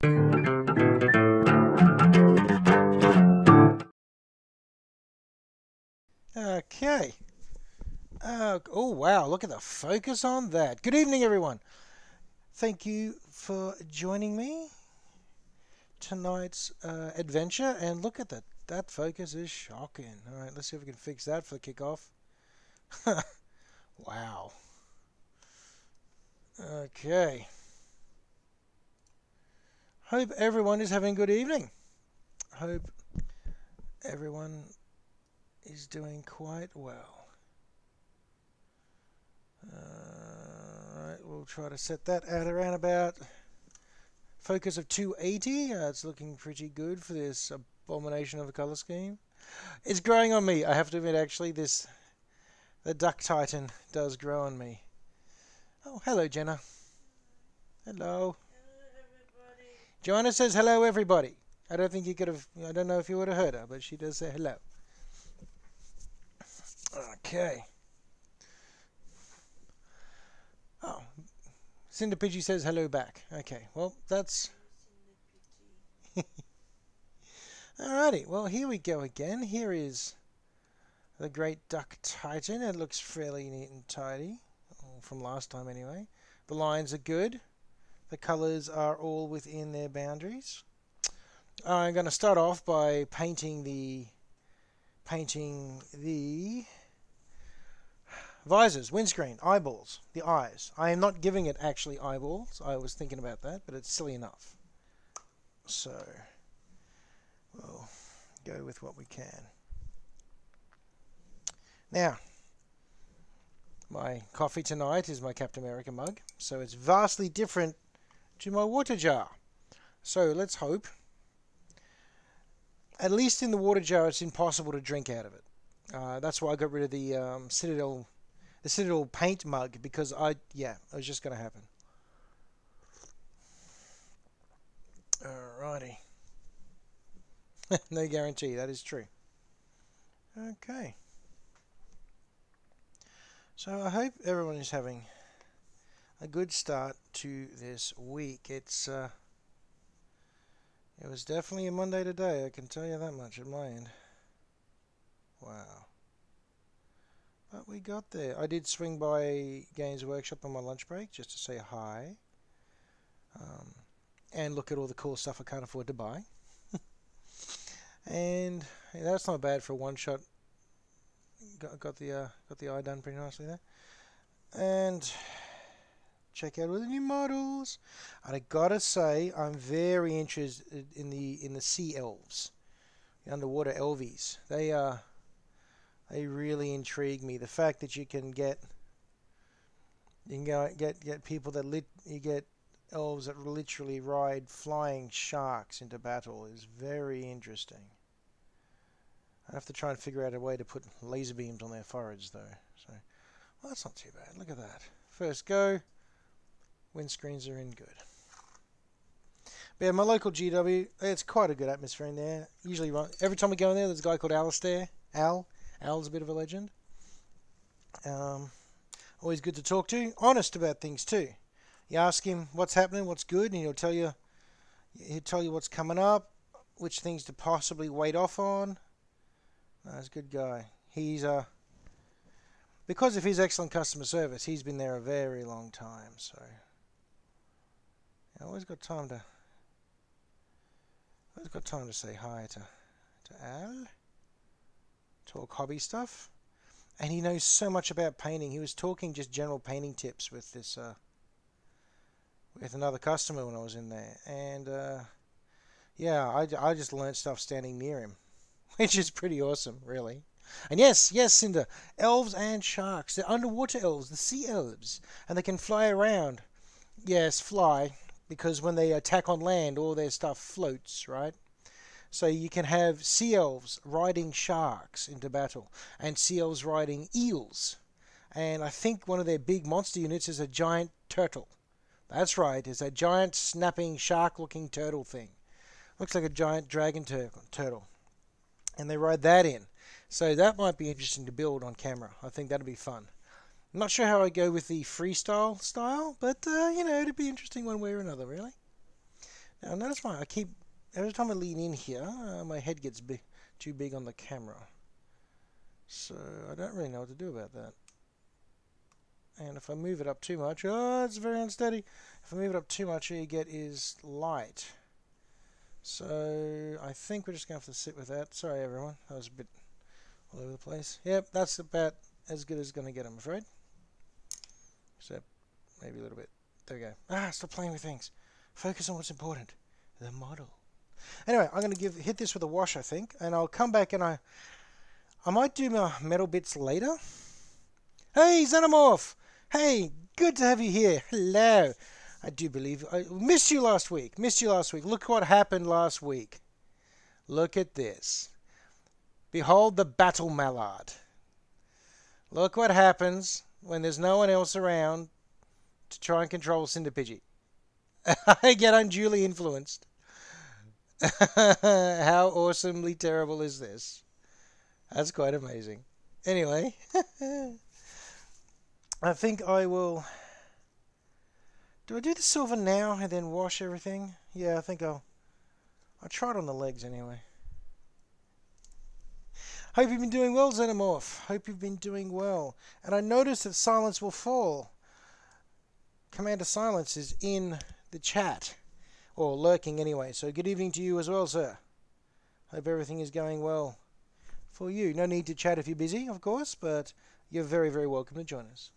Okay. Oh, wow. Look at the focus on that. Good evening, everyone. Thank you for joining me tonight's adventure. And look at that. That focus is shocking. All right, let's see if we can fix that for the kickoff. Wow. Okay. Hope everyone is having a good evening. Hope everyone is doing quite well. Alright, we'll try to set that at around about focus of 280. It's looking pretty good for this abomination of a color scheme. It's growing on me. I have to admit, actually, the Duck Titan does grow on me. Oh, hello, Jenna. Hello. Joanna says hello, everybody. I don't think you could have. I don't know if you would have heard her, but she does say hello. Okay. Oh, Cinder Pidgey says hello back. Okay, well, that's... Alrighty, well, here we go again. Here is the Great Duck Titan. It looks fairly neat and tidy, from last time anyway. The lines are good. The colours are all within their boundaries. I'm going to start off by painting the visors, windscreen, eyeballs, the eyes. I am not giving it actually eyeballs. I was thinking about that, but it's silly enough. So, we'll go with what we can. Now, my coffee tonight is my Captain America mug, so it's vastly different to my water jar. So, let's hope. At least in the water jar, it's impossible to drink out of it. That's why I got rid of the Citadel paint mug, because it was just going to happen. Alrighty. No guarantee, that is true. Okay. So I hope everyone is having a good start to this week. It was definitely a Monday today, I can tell you that much at my end. Wow. But we got there. I did swing by Games Workshop on my lunch break just to say hi. And look at all the cool stuff I can't afford to buy. And that's not bad for a one shot. Got the eye done pretty nicely there. And check out all the new models. And I gotta say, I'm very interested in the sea elves, the underwater elvies. They really intrigue me. The fact that you can get people that you get elves that literally ride flying sharks into battle is very interesting. I have to try and figure out a way to put laser beams on their foreheads though. So, well, that's not too bad. Look at that. First go. Windscreens are in good. But yeah, my local GW, it's quite a good atmosphere in there. Usually, every time we go in there, there's a guy called Alistair. Al's a bit of a legend. Always good to talk to. Honest about things too. You ask him what's happening, what's good, and he'll tell you what's coming up, which things to possibly wait off on. No, he's a good guy. He's because of his excellent customer service, he's been there a very long time. So I always got time to say hi to Al. Talk hobby stuff, and he knows so much about painting. He was talking just general painting tips with this with another customer when I was in there, and yeah, I just learned stuff standing near him, which is pretty awesome, really. And yes, Cinder, elves and sharks, they're underwater elves, the sea elves, and they can fly around. Yes, fly, because when they attack on land, all their stuff floats, right? So you can have sea elves riding sharks into battle, and sea elves riding eels. And I think one of their big monster units is a giant turtle. That's right, it's a giant snapping shark-looking turtle thing. Looks like a giant dragon turtle. And they ride that in. So that might be interesting to build on camera. I think that'll be fun. I'm not sure how I go with the freestyle style, but, it'd be interesting one way or another, really. Now notice every time I lean in here, my head gets too big on the camera. So I don't really know what to do about that. And if I move it up too much, oh, it's very unsteady. If I move it up too much, all you get is light. So I think we're just going to have to sit with that. Sorry, everyone. That was a bit all over the place. Yep, that's about as good as it's going to get, I'm afraid. Except maybe a little bit. There we go. Stop playing with things. Focus on what's important. The model. Anyway, I'm going to hit this with a wash, I think. And I'll come back and I might do my metal bits later. Hey, Xenomorph! Hey, good to have you here. Hello. I do believe I missed you last week. Look what happened last week. Look at this. Behold the battle Mallard. Look what happens when there's no one else around to try and control Cinder Pidgey. I get unduly influenced. How awesomely terrible is this? That's quite amazing. Anyway, I think I will... Do I do the silver now and then wash everything? Yeah, I think I'll try it on the legs anyway. Hope you've been doing well, Xenomorph. Hope you've been doing well. And I noticed that Silence Will Fall. Commander Silence is in the chat. Or lurking anyway. So good evening to you as well, sir. Hope everything is going well for you. No need to chat if you're busy, of course, but you're very, very welcome to join us.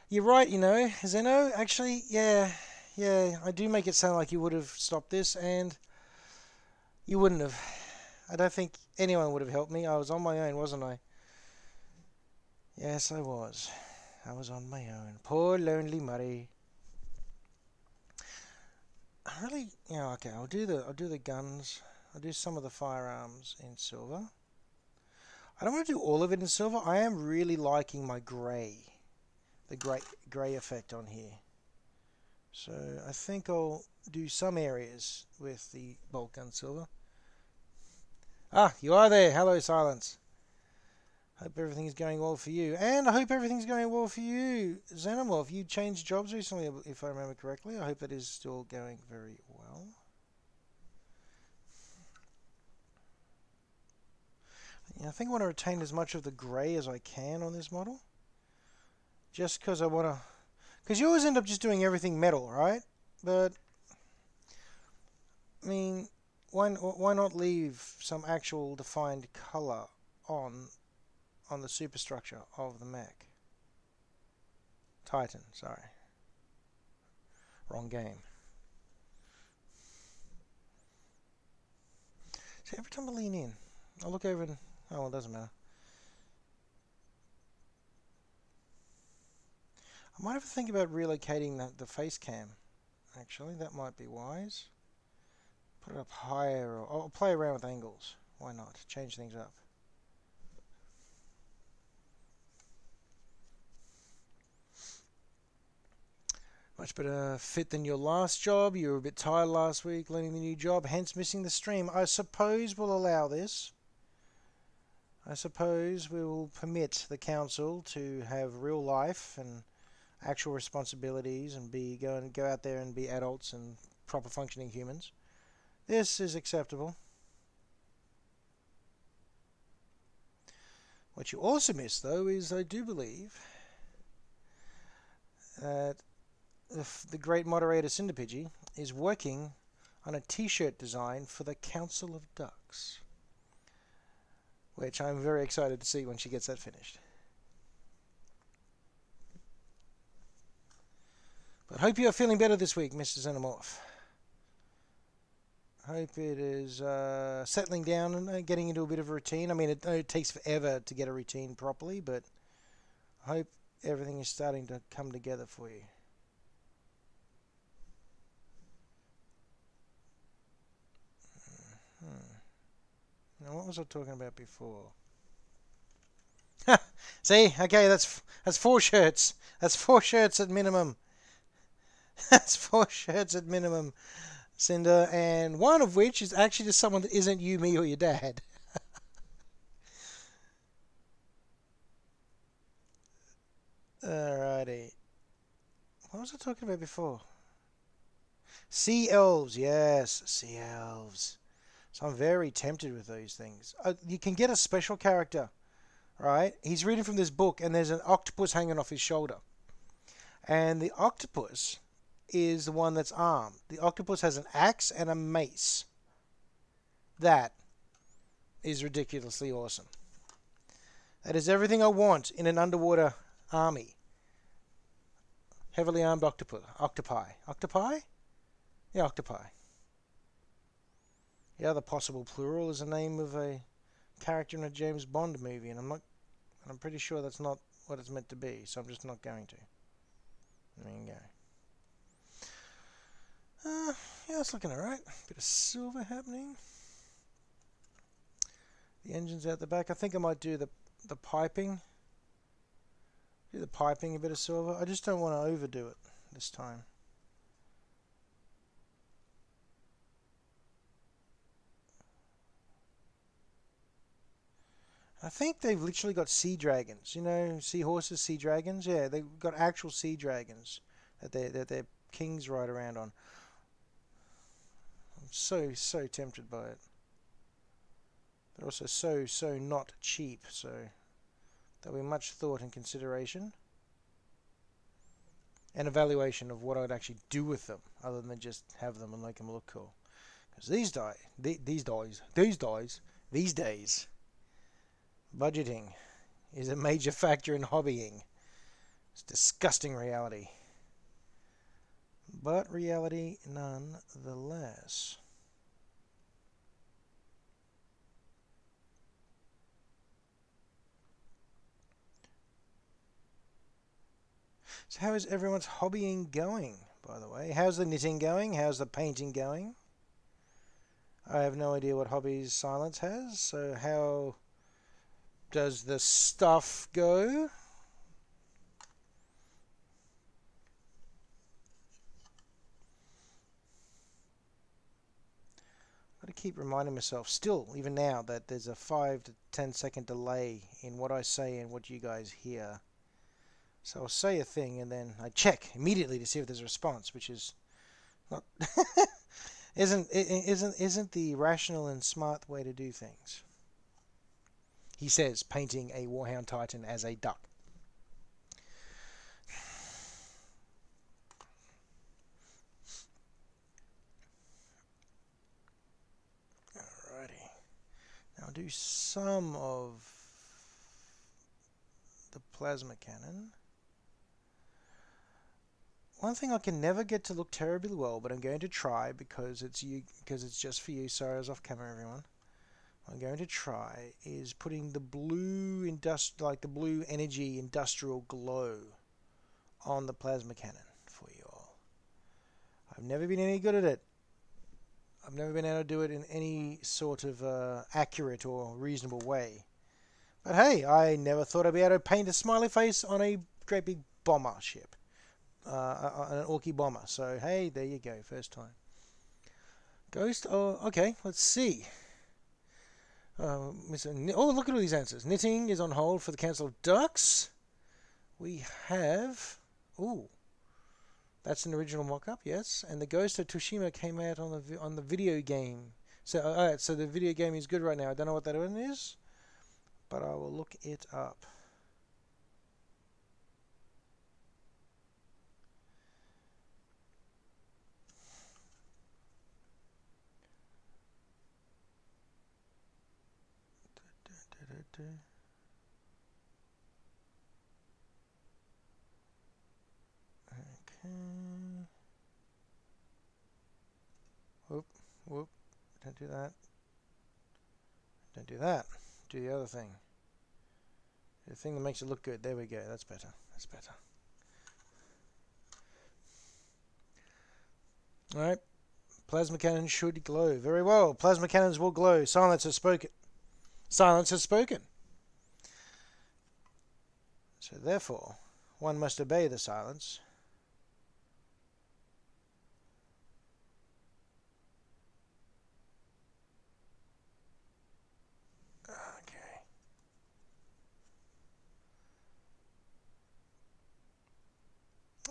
You're right, you know, Zeno. Actually, yeah, I do make it sound like you would have stopped this, and you wouldn't have. I don't think anyone would have helped me. I was on my own, wasn't I? Yes, I was. I was on my own. Poor lonely Murray. Really, yeah, okay. I'll do the guns. I'll do some of the firearms in silver. I don't want to do all of it in silver. I am really liking my grey. The grey effect on here. So I think I'll do some areas with the bolt gun silver. You are there. Hello, Silence. Hope everything is going well for you. And I hope everything's going well for you, Xenomorph. You changed jobs recently, if I remember correctly. I hope it is still going very well. Yeah, I think I want to retain as much of the grey as I can on this model. Just because I want to... Because you always end up just doing everything metal, right? But, I mean, why not leave some actual defined colour on the superstructure of the mech? Titan, sorry. Wrong game. See, every time I lean in, I look over and... Oh, well, it doesn't matter. I might have to think about relocating the face cam. Actually, that might be wise. Put it up higher, or I'll play around with angles. Why not? Change things up. Much better fit than your last job. You were a bit tired last week learning the new job, hence missing the stream. I suppose we'll allow this. I suppose we will permit the council to have real life and actual responsibilities and go out there and be adults and proper functioning humans. This is acceptable. What you also miss, though, is I do believe that the great moderator Cinder Pidgey is working on a t-shirt design for the Council of Ducks, which I'm very excited to see when she gets that finished. But hope you are feeling better this week, Mr. Xenomorph. Hope it is settling down and getting into a bit of a routine. I mean, it takes forever to get a routine properly, but I hope everything is starting to come together for you. Now, what was I talking about before? See, okay, that's 4 shirts. That's 4 shirts at minimum. That's 4 shirts at minimum, Cinder, and one of which is actually just someone that isn't you, me, or your dad. Alrighty. What was I talking about before? Sea elves, yes, sea elves. So I'm very tempted with these things. You can get a special character, right? He's reading from this book, and there's an octopus hanging off his shoulder. And the octopus is the one that's armed. The octopus has an axe and a mace. That is ridiculously awesome. That is everything I want in an underwater army. Heavily armed octopus. Octopi. Octopi? Yeah, octopi. The other possible plural is the name of a character in a James Bond movie, and I'm pretty sure that's not what it's meant to be, so I'm just not going to. There you go. Yeah, it's looking alright. Bit of silver happening. The engine's out the back. I think I might do the piping. Do the piping a bit of silver. I just don't want to overdo it this time. I think they've literally got sea dragons. You know, seahorses, sea dragons. Yeah, they've got actual sea dragons that their kings ride around on. I'm so tempted by it. They're also so not cheap. So there'll be much thought and consideration and evaluation of what I'd actually do with them, other than just have them and make them look cool. Because these days, budgeting is a major factor in hobbying. It's disgusting reality. But reality nonetheless. So how is everyone's hobbying going, by the way? How's the knitting going? How's the painting going? I have no idea what hobbies Silence has, so how does the stuff go? I've got to keep reminding myself, still, even now, that there's a 5 to 10 second delay in what I say and what you guys hear. So I'll say a thing and then I check immediately to see if there's a response, which is not isn't the rational and smart way to do things. He says, painting a Warhound Titan as a duck. Alrighty. Now I'll do some of the plasma cannon. One thing I can never get to look terribly well, but I'm going to try because it's just for you. Sorry, I was off camera, everyone. I'm going to try is putting the blue the blue energy industrial glow on the plasma cannon for you all. I've never been any good at it. I've never been able to do it in any sort of accurate or reasonable way. But hey, I never thought I'd be able to paint a smiley face on a great big bomber ship. An Orky bomber. So hey, there you go, first time. Ghost. Oh, okay. Let's see. Oh, look at all these answers. Knitting is on hold for the Council of Ducks. We have. Ooh, that's an original mock-up, yes. And the Ghost of Tsushima came out on the video game. So alright, so the video game is good right now. I don't know what that one is, but I will look it up. Okay. Whoop. Don't do that. Don't do that. Do the other thing. The thing that makes it look good. There we go. That's better. That's better. Alright. Plasma cannon should glow. Very well. Plasma cannons will glow. Silence has spoken. Silence has spoken. So therefore, one must obey the silence. Okay.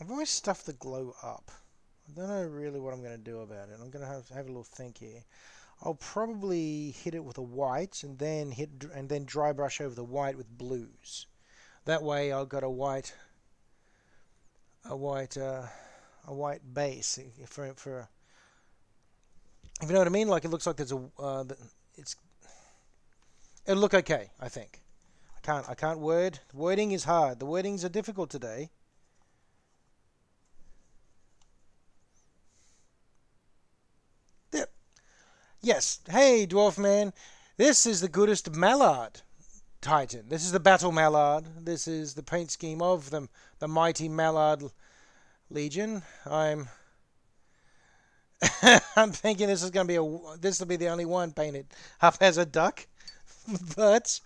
I've always stuffed the glow up. I don't know really what I'm going to do about it. I'm going to have a little think here. I'll probably hit it with a white and then dry brush over the white with blues. That way I've got a white base for if you know what I mean. Like it looks like there's it'll look okay, I think. I can't word. Wording is hard. The wordings are difficult today. There. Yes. Hey, Dwarf Man. This is the goodest Mallard Titan. This is the Battle Mallard. This is the paint scheme of the mighty Mallard Legion. I'm I'm thinking this will be the only one painted up as a duck, but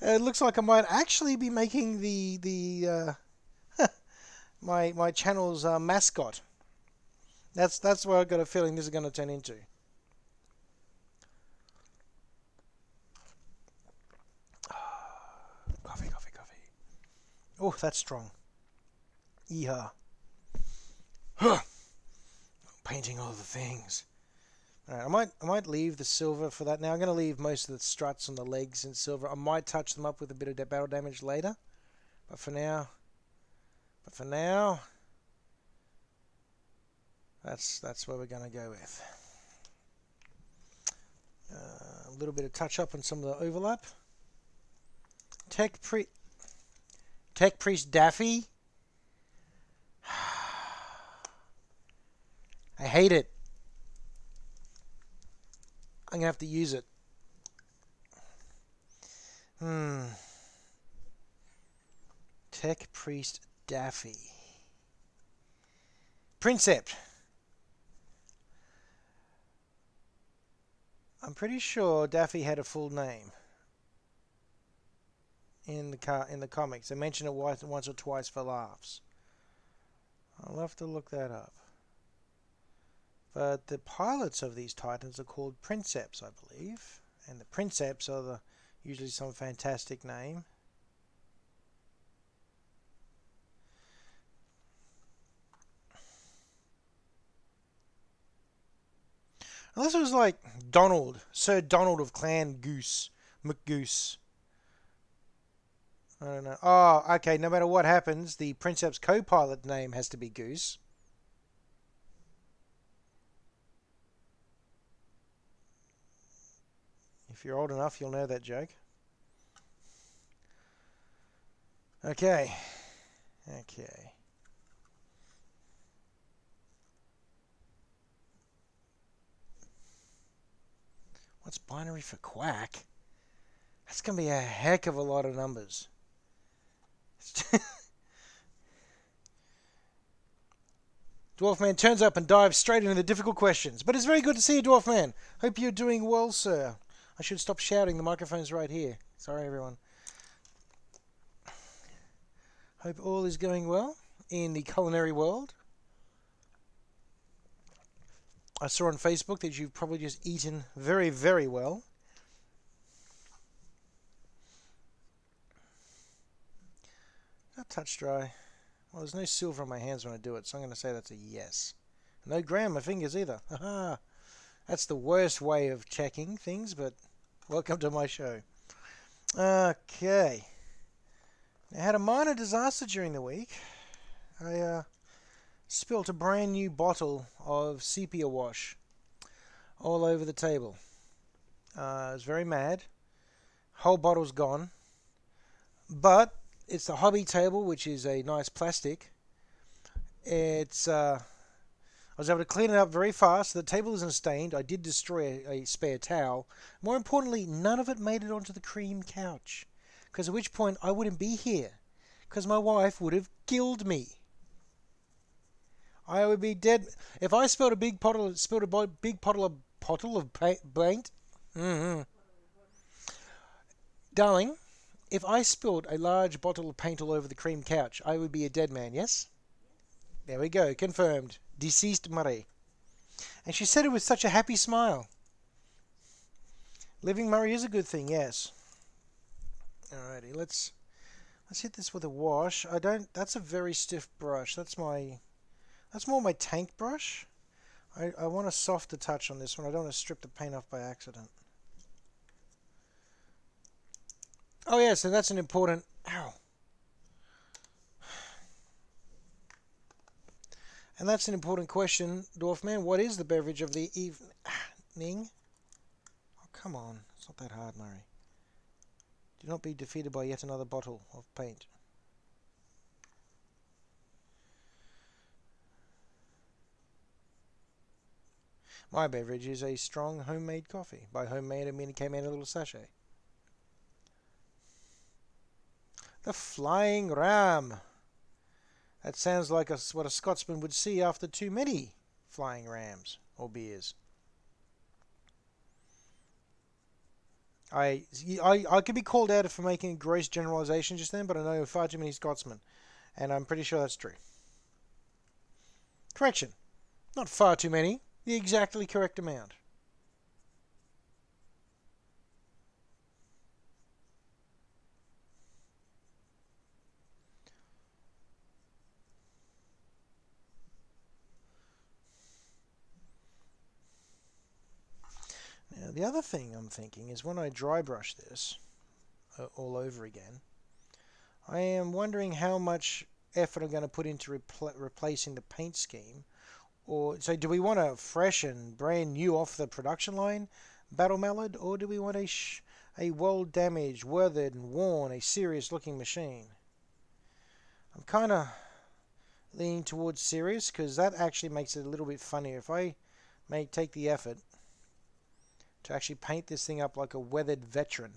it looks like I might actually be making the my channel's mascot. That's what I've got a feeling this is going to turn into. Coffee. Oh, that's strong. Yeehaw. Painting all the things. Alright, I might leave the silver for that now. I'm going to leave most of the struts on the legs in silver. I might touch them up with a bit of battle damage later. But for now, that's where we're going to go with. A little bit of touch up on some of the overlap. Tech Priest Daffy. I hate it. I'm going to have to use it. Tech Priest Daffy. Princept. I'm pretty sure Daffy had a full name in the comics. They mention it once or twice for laughs. I'll have to look that up. But the pilots of these Titans are called Princepts, I believe. And the Princepts are usually some fantastic name. Unless it was like Sir Donald of Clan Goose, McGoose. I don't know. Oh, okay, no matter what happens, the Princept's co-pilot name has to be Goose. If you're old enough, you'll know that joke. Okay. What's binary for quack? That's going to be a heck of a lot of numbers. Dwarfman turns up and dives straight into the difficult questions. But it's very good to see you, Dwarfman. Hope you're doing well, sir. I should stop shouting. The microphone's right here. Sorry, everyone. Hope all is going well in the culinary world. I saw on Facebook that you've probably just eaten very, very well. That touch dry. Well, there's no silver on my hands when I do it, so I'm going to say that's a yes. No gray on my fingers either. Aha! That's the worst way of checking things, but welcome to my show. Okay. I had a minor disaster during the week. I spilt a brand new bottle of sepia wash all over the table. I was very mad. Whole bottle's gone. But it's the hobby table, which is a nice plastic. I was able to clean it up very fast. The table isn't stained. I did destroy a spare towel. More importantly, none of it made it onto the cream couch. Because at which point I wouldn't be here. Because my wife would have killed me. I would be dead. If I spilled a big bottle of paint. Darling, if I spilled a large bottle of paint all over the cream couch, I would be a dead man, yes? There we go, confirmed. Deceased Murray. And she said it with such a happy smile. Living Murray is a good thing, yes. Alrighty, let's hit this with a wash. That's a very stiff brush. That's my That's more my tank brush. I want a softer touch on this one. I don't want to strip the paint off by accident. Oh yeah, so that's an important... Ow. And that's an important question, Dwarfman. What is the beverage of the evening? Oh, come on. It's not that hard, Murray. Do not be defeated by yet another bottle of paint. My beverage is a strong homemade coffee. By homemade, I mean it came in a little sachet. The Flying Ram. That sounds like what a Scotsman would see after too many flying rams or beers. I could be called out for making a gross generalization just then, but I know far too many Scotsmen, and I'm pretty sure that's true. Correction. Not far too many. The exactly correct amount. Now, the other thing I'm thinking is when I dry brush this all over again, I am wondering how much effort I'm going to put into replacing the paint scheme. Or so, do we want a fresh and brand new off the production line Battle Mallard, or do we want a well damaged, weathered, and worn, a serious looking machine? I'm kind of leaning towards serious because that actually makes it a little bit funnier. If I may take the effort to actually paint this thing up like a weathered veteran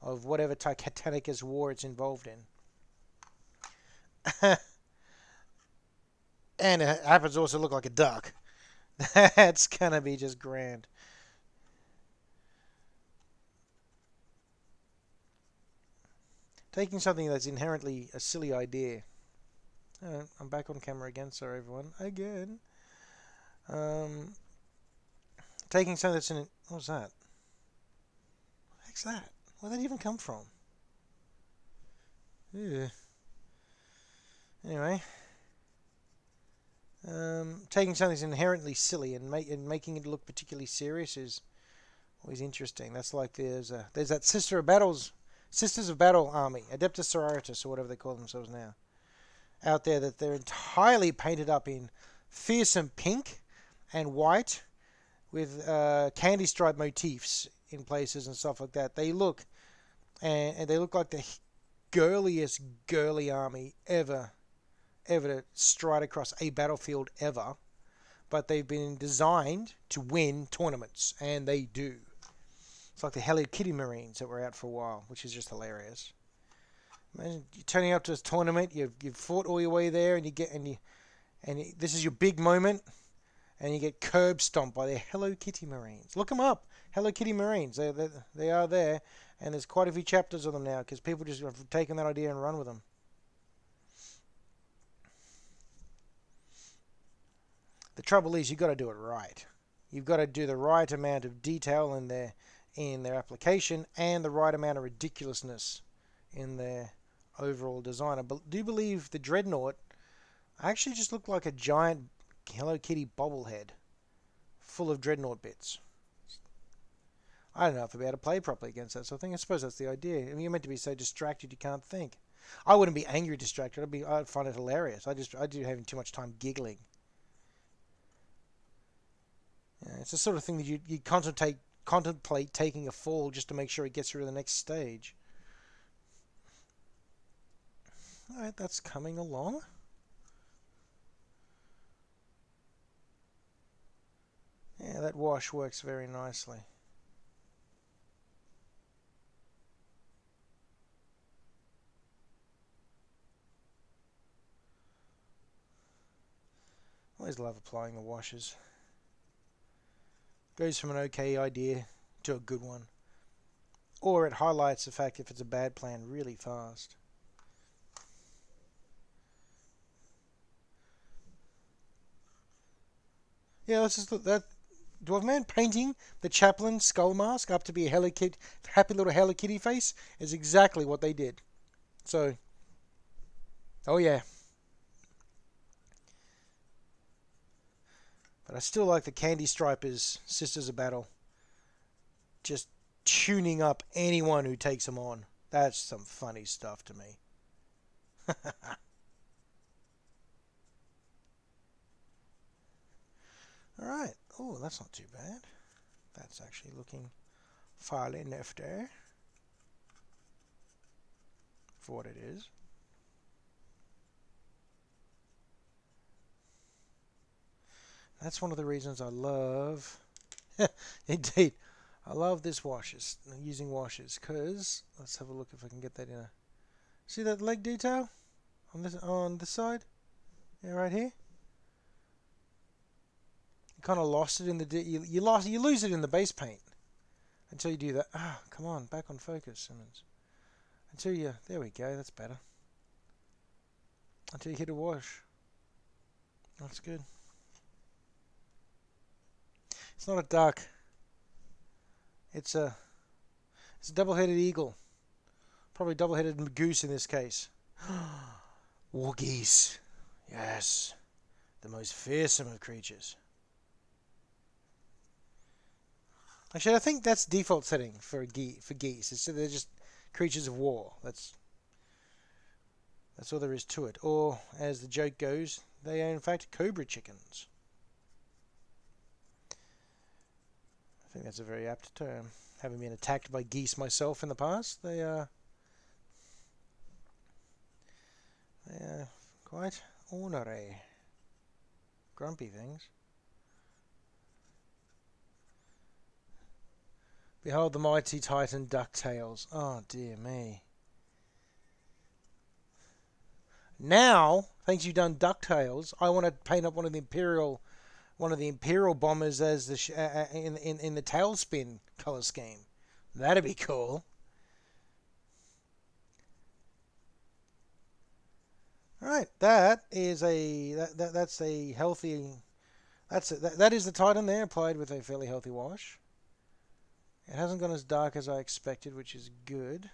of whatever Titanicus war it's involved in. And it happens to also look like a duck. That's gonna be just grand. Taking something that's inherently a silly idea. I'm back on camera again, sorry everyone. Again. Taking something that's in... What was that? What the heck's that? Where'd that even come from? Ew. Anyway. Taking something that's inherently silly and making it look particularly serious is always interesting. That's like there's that Sisters of Battle army, Adeptus Sororitas, or whatever they call themselves now, out there, that they're entirely painted up in fearsome pink and white with candy stripe motifs in places and stuff like that. They look and they look like the girliest girly army ever to stride across a battlefield ever, but they've been designed to win tournaments, and they do. It's like the Hello Kitty Marines that were out for a while, which is just hilarious. Imagine you're turning up to this tournament, you've fought all your way there, and this is your big moment, and you get curb stomped by the Hello Kitty Marines. Look them up, Hello Kitty Marines. They are there, and there's quite a few chapters of them now because people just have taken that idea and run with them. The trouble is, you've got to do it right. You've got to do the right amount of detail in their application and the right amount of ridiculousness in their overall design. I do believe the Dreadnought actually just looked like a giant Hello Kitty bobblehead full of Dreadnought bits. I don't know if I'll be able to play properly against that sort of thing. I suppose that's the idea. I mean, you're meant to be so distracted you can't think. I wouldn't be angry distracted. I'd find it hilarious. I do having too much time giggling. Yeah, it's the sort of thing that you contemplate taking a fall just to make sure it gets through to the next stage. Alright, that's coming along. Yeah, that wash works very nicely. Always love applying the washes. Goes from an okay idea to a good one. Or it highlights the fact if it's a bad plan really fast. Yeah, let's just look. That Dwarfman painting the chaplain skull mask up to be a happy little Hello Kitty face is exactly what they did. So, oh yeah. But I still like the Candy Stripers, Sisters of Battle. Just tuning up anyone who takes them on. That's some funny stuff to me. Alright. Oh, that's not too bad. That's actually looking fairly nifty for what it is. That's one of the reasons I love, indeed, I love this washers, using washers, because, let's have a look if I can get that in a, see that leg detail on this side? Yeah, right here. You kind of lost it in the, you lose it in the base paint until you do that. Ah, come on, back on focus, Simmons. Until you, there we go, that's better. Until you hit a wash. That's good. It's not a duck. It's a double-headed eagle. Probably double-headed goose in this case. War geese. Yes. The most fearsome of creatures. Actually, I think that's default setting for geese. It's, they're just creatures of war. That's all there is to it. Or, as the joke goes, they are in fact cobra chickens. I think that's a very apt term. Having been attacked by geese myself in the past, they are quite ornery, grumpy things. Behold the mighty Titan DuckTales. Oh dear me. Now, thanks you've done DuckTales, I want to paint up one of the Imperial bombers as the in the tailspin color scheme. That'd be cool. All right, that is that's a healthy. That is the Titan there, applied with a fairly healthy wash. It hasn't gone as dark as I expected, which is good.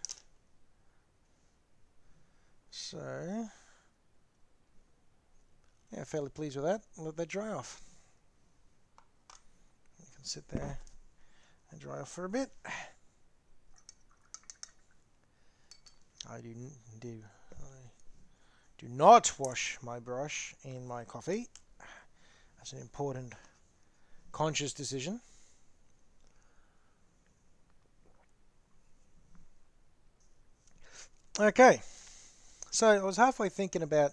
So, yeah, fairly pleased with that. Let that dry off. You can sit there and dry off for a bit. I do not wash my brush in my coffee. That's an important, conscious decision. Okay, so I was halfway thinking about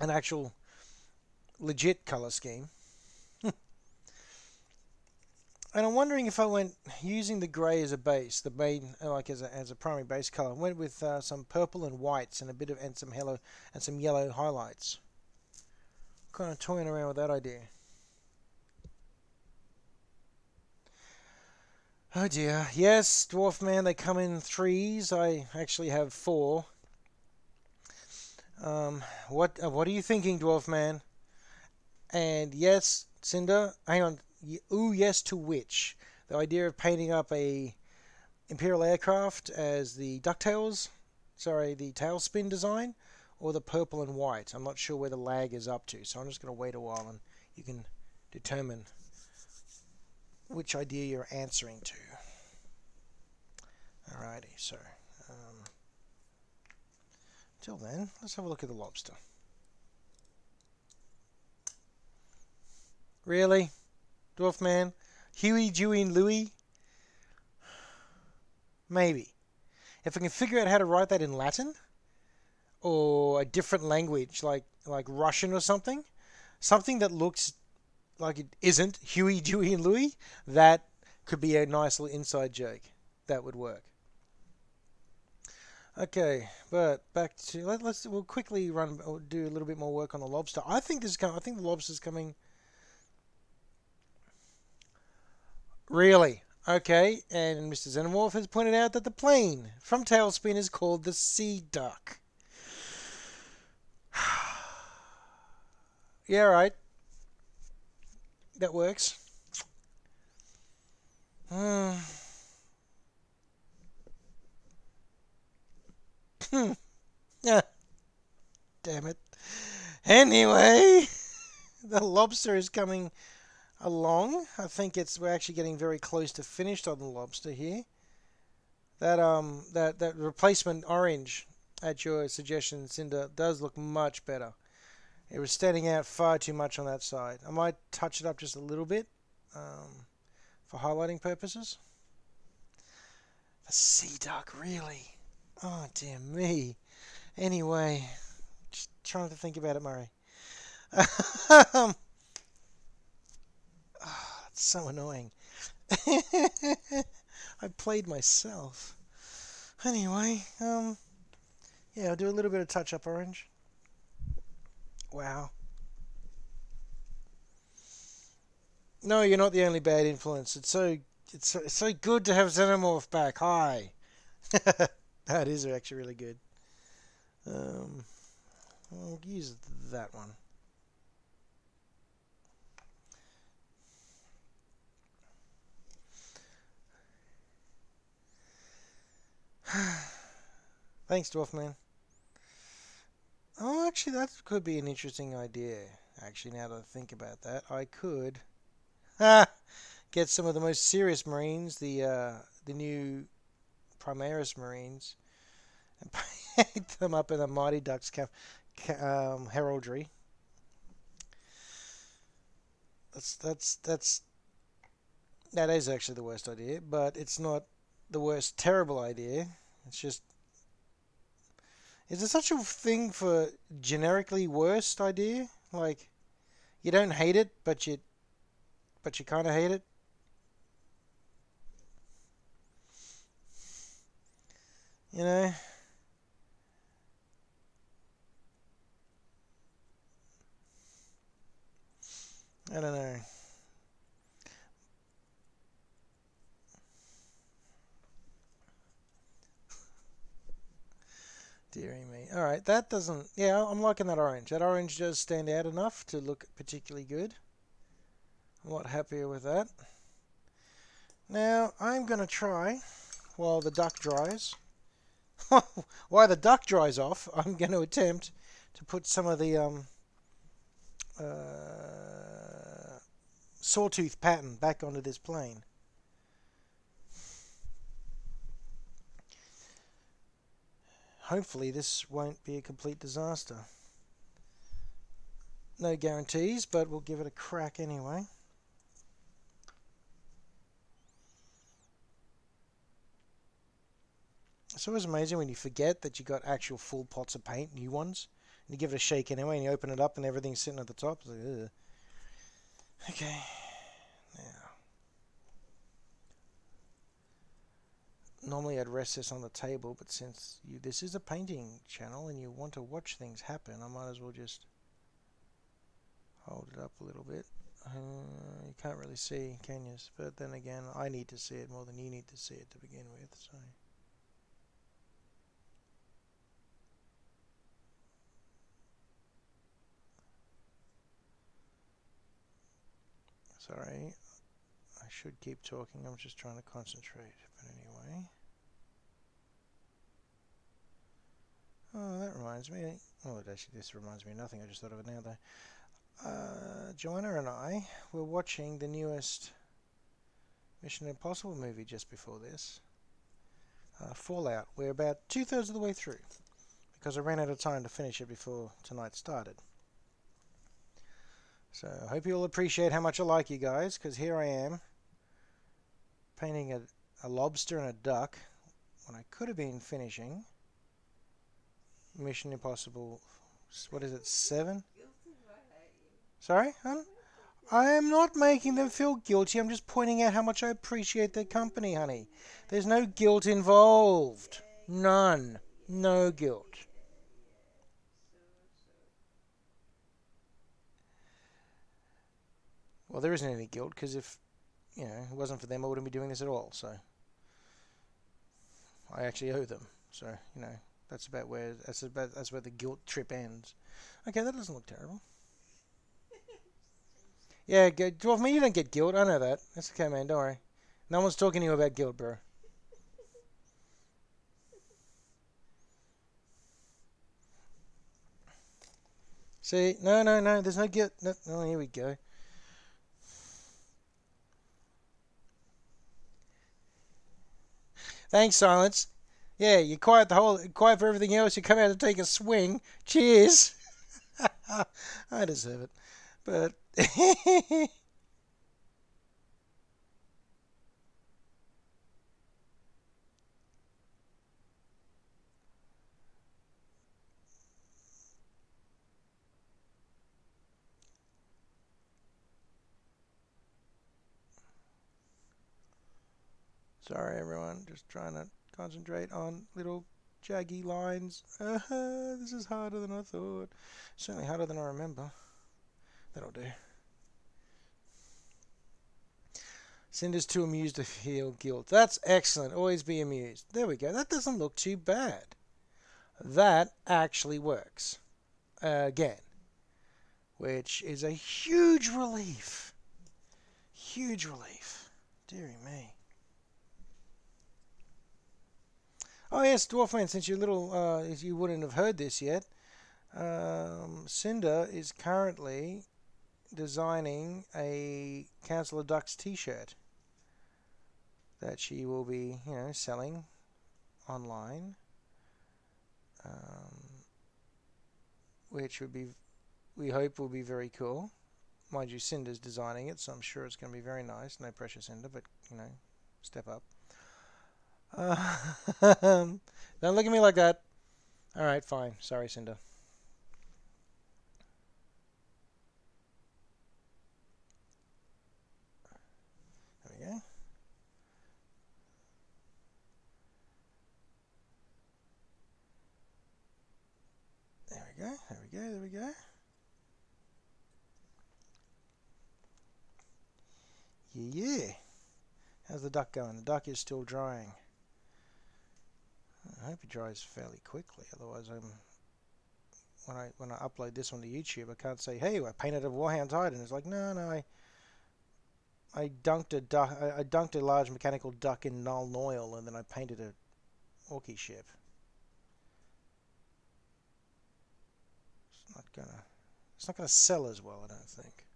an actual legit color scheme. And I'm wondering if I went using the grey as a base, the main, like as a primary base color, went with some purple and whites and a bit of some yellow highlights. Kind of toying around with that idea. Oh dear, yes, Dwarf Man, they come in threes. I actually have four. What are you thinking, Dwarf Man? And yes, Cinder, hang on. Ooh, yes to which? The idea of painting up a Imperial aircraft as the DuckTales, sorry, the tailspin design, or the purple and white. I'm not sure where the lag is up to, so I'm just going to wait a while and you can determine which idea you're answering to. Alrighty, so till then, let's have a look at the lobster. Really? Dwarf Man? Huey, Dewey, and Louie? Maybe. If I can figure out how to write that in Latin, or a different language, like Russian or something that looks like it isn't Huey, Dewey, and Louie, that could be a nice little inside joke. That would work. Okay, but back to we'll quickly do a little bit more work on the lobster. I think the lobster's coming. Really? Okay, and Mr. Xenomorph has pointed out that the plane from Tailspin is called the Sea Duck. Yeah, right. That works. Yeah. Damn it. Anyway. The lobster is coming along. I think we're actually getting very close to finished on the lobster here. That replacement orange at your suggestion, Cinder, does look much better. It was standing out far too much on that side. I might touch it up just a little bit for highlighting purposes. The sea duck, really? Oh dear me. Anyway, just trying to think about it, Murray. Oh, it's so annoying. I played myself. Anyway, yeah, I'll do a little bit of touch-up orange. Wow. No, you're not the only bad influence. It's so good to have Xenomorph back. Hi. That is actually really good. I'll use that one. Thanks, Dwarfman. Oh, actually, that could be an interesting idea. Actually, now that I think about that, I could get some of the most serious Marines, the new Primaris Marines, and paint them up in the Mighty Ducks heraldry. That is actually the worst idea, but it's not the worst terrible idea. It's just, is there such a thing for generically worst idea? Like, you don't hate it, but you kind of hate it. You know? I don't know. Deary me. Alright, that doesn't... Yeah, I'm liking that orange. That orange does stand out enough to look particularly good. I'm a lot happier with that. Now, I'm going to try, while the duck dries... while the duck dries off, I'm going to attempt to put some of the sawtooth pattern back onto this plane. Hopefully this won't be a complete disaster. No guarantees, but we'll give it a crack anyway. It's always amazing when you forget that you got actual full pots of paint, new ones, and you give it a shake anyway, and you open it up and everything's sitting at the top. It's like, ugh. Okay, now. Normally I'd rest this on the table, but since this is a painting channel and you want to watch things happen, I might as well just hold it up a little bit. You can't really see, can you? But then again, I need to see it more than you need to see it to begin with. So. Sorry, I should keep talking, I'm just trying to concentrate, but anyway. Oh, that reminds me. Oh, actually, this reminds me of nothing, I just thought of it now though. Joanna and I were watching the newest Mission Impossible movie just before this. Fallout. We're about 2/3 of the way through, because I ran out of time to finish it before tonight started. So I hope you'll appreciate how much I like you guys, because here I am painting a lobster and a duck when I could have been finishing Mission Impossible, what is it, 7? Sorry, hon? I am not making them feel guilty, I'm just pointing out how much I appreciate their company, honey. There's no guilt involved. None. No guilt. Well, there isn't any guilt, because if, it wasn't for them, I wouldn't be doing this at all, so. I actually owe them, so, that's where the guilt trip ends. Okay, that doesn't look terrible. Yeah, Dwarf, me, you don't get guilt, I know that. That's okay, man, don't worry. No one's talking to you about guilt, bro. See, no, no, no, there's no guilt. No, oh, here we go. Thanks, Silence. Yeah, you're quiet for everything else. You come out to take a swing. Cheers. I deserve it, but sorry, everyone. Just trying to concentrate on little jaggy lines. This is harder than I thought. Certainly harder than I remember. That'll do. Cinder's too amused to feel guilt. That's excellent. Always be amused. There we go. That doesn't look too bad. That actually works. Again. Which is a huge relief. Huge relief. Deary me. Oh yes, Dwarfman, since you you wouldn't have heard this yet, Cinder is currently designing a Council of Ducks t-shirt that she will be, selling online, which we hope will be very cool. Mind you, Cinder's designing it, so I'm sure it's going to be very nice. No pressure, Cinder, but, step up. Don't look at me like that. Alright, fine. Sorry, Cinder. There we go. There we go. There we go. There we go. Yeah. How's the duck going? The duck is still drying. I hope it dries fairly quickly. Otherwise, when I upload this one to YouTube, I can't say, "Hey, I painted a warhound's hide," and it's like, no, no, I dunked a duck. I dunked a large mechanical duck in Null oil, and then I painted a Orky ship. It's not gonna sell as well, I don't think.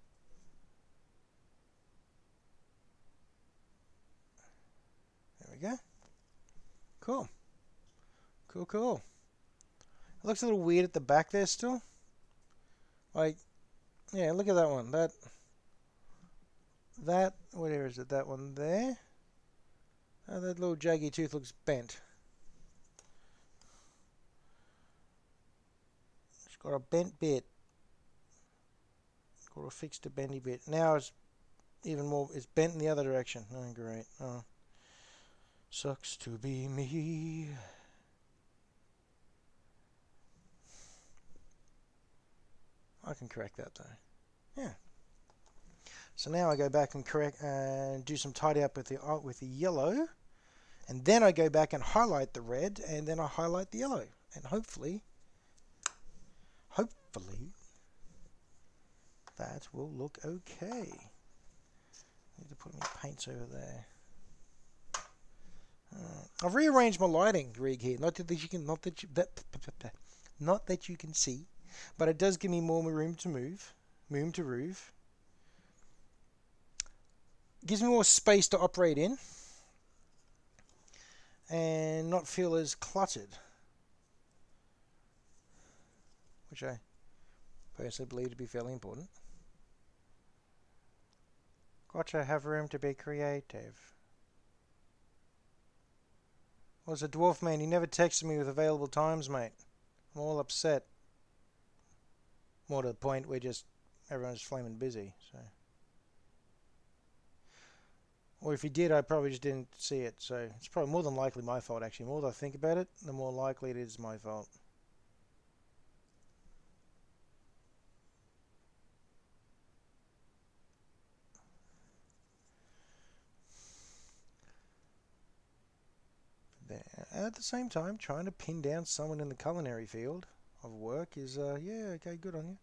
There we go. Cool. Cool, cool. It looks a little weird at the back there still. Like, yeah, look at that one. Where is it? That one there. Oh, that little jaggy tooth looks bent. It's got a bent bit. Got to fix the bendy bit. Now it's even more. It's bent in the other direction. Oh, great. Oh, sucks to be me. I can correct that though. Yeah. So now I go back and correct and do some tidy up with the yellow, and then I go back and highlight the red, and then I highlight the yellow, and hopefully that will look okay. Need to put my paints over there. I've rearranged my lighting rig here. Not that you can see, but it does give me more room to move. Gives me more space to operate in and not feel as cluttered, which I personally believe to be fairly important. Gotcha, have room to be creative. Was a dwarf man, he never texted me with available times, mate. I'm all upset. More to the point where everyone's flaming busy, so. Or if he did, I probably just didn't see it, so it's probably more than likely my fault, actually. The more that I think about it, the more likely it is my fault. At the same time, trying to pin down someone in the culinary field of work is, yeah, okay, good on you.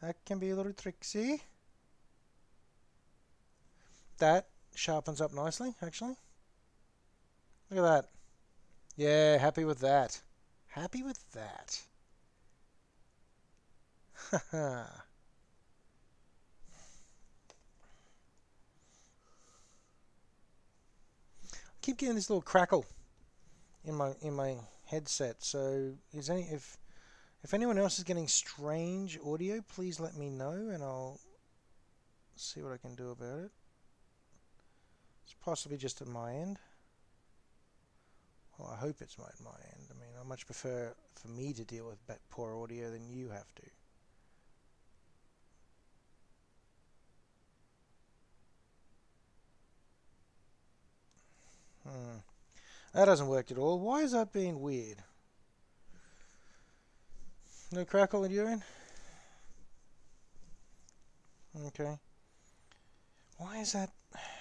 That can be a little tricksy. That sharpens up nicely, actually. Look at that. Yeah, happy with that. Happy with that. Haha. Keep getting this little crackle in my headset. So if anyone else is getting strange audio, please let me know and I'll see what I can do about it. It's possibly just at my end. Well, I hope it's at my end. I mean, I much prefer for me to deal with poor audio than you have to. That doesn't work at all. Why is that being weird? No crackle in your end? Okay. Why is that?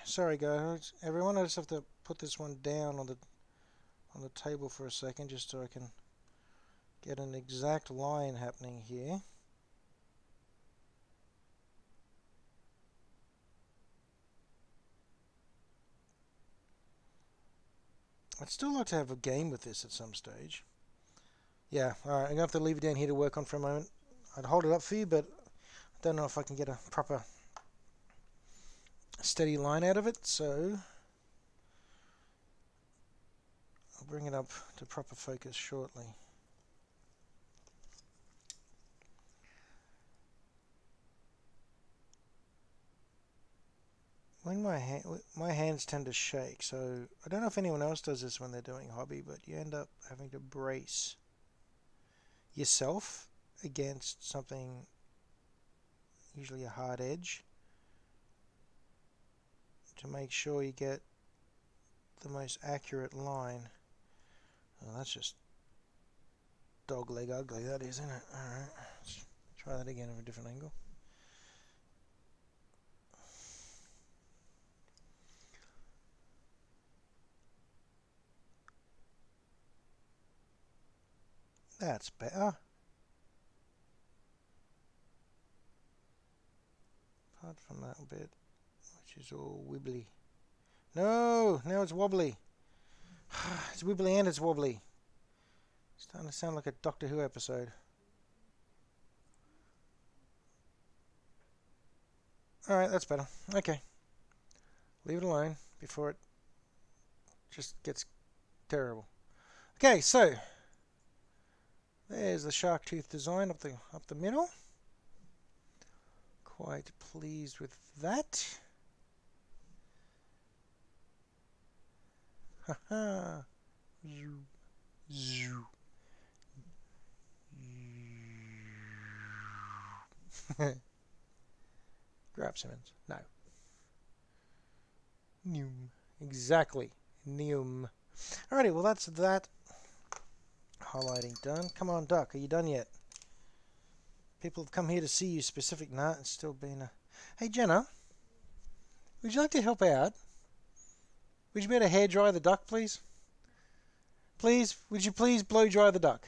Sorry guys, everyone, I just have to put this one down on the table for a second just so I can get an exact line happening here. I'd still like to have a game with this at some stage. Yeah, alright, I'm going to have to leave it down here to work on for a moment. I'd hold it up for you, but I don't know if I can get a proper steady line out of it, so I'll bring it up to proper focus shortly. When my hands tend to shake, so I don't know if anyone else does this when they're doing hobby, but you end up having to brace yourself against something, usually a hard edge, to make sure you get the most accurate line. Oh, that's just dog leg ugly, that is, isn't it? Alright, let's try that again from a different angle. That's better. Apart from that bit, which is all wibbly. No, now it's wobbly. It's wibbly and it's wobbly. It's starting to sound like a Doctor Who episode. Alright, that's better. Okay. Leave it alone before it just gets terrible. Okay, so there's the shark tooth design up the middle. Quite pleased with that. Haha. Grab Simmons. No. Neum. Exactly. Neum. Alrighty, well that's that. Highlighting done. Come on, Duck. Are you done yet? People have come here to see you specific. Nah, it's still been a... Hey, Jenna. Would you like to help out? Would you be able to hair dry the duck, please? Please? Would you please blow dry the duck?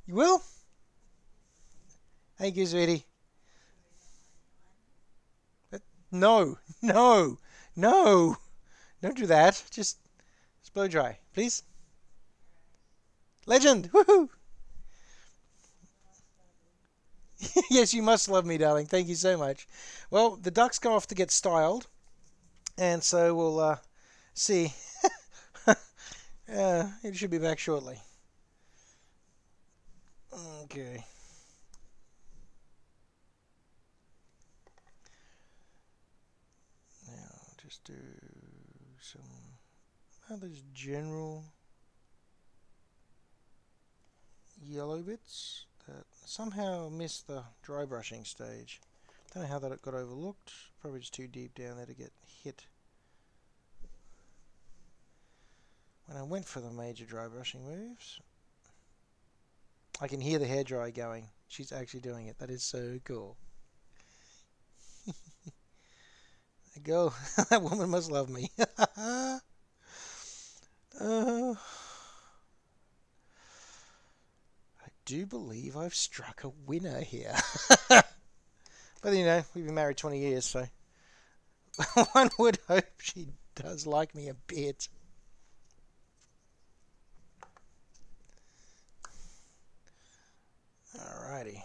You will? Hey, Gizweedy. No. No. No. Don't do that. Just blow dry, please. Legend! Woohoo! Yes, you must love me, darling. Thank you so much. Well, the ducks go off to get styled, and so we'll see. It should be back shortly. Okay. Now, just do some others general yellow bits that somehow missed the dry brushing stage. Don't know how that got overlooked. Probably just too deep down there to get hit when I went for the major dry brushing moves. I can hear the hairdryer going. She's actually doing it. That is so cool. Go. That woman must love me. I do believe I've struck a winner here. But you know, we've been married 20 years, so one would hope she does like me a bit. Alrighty.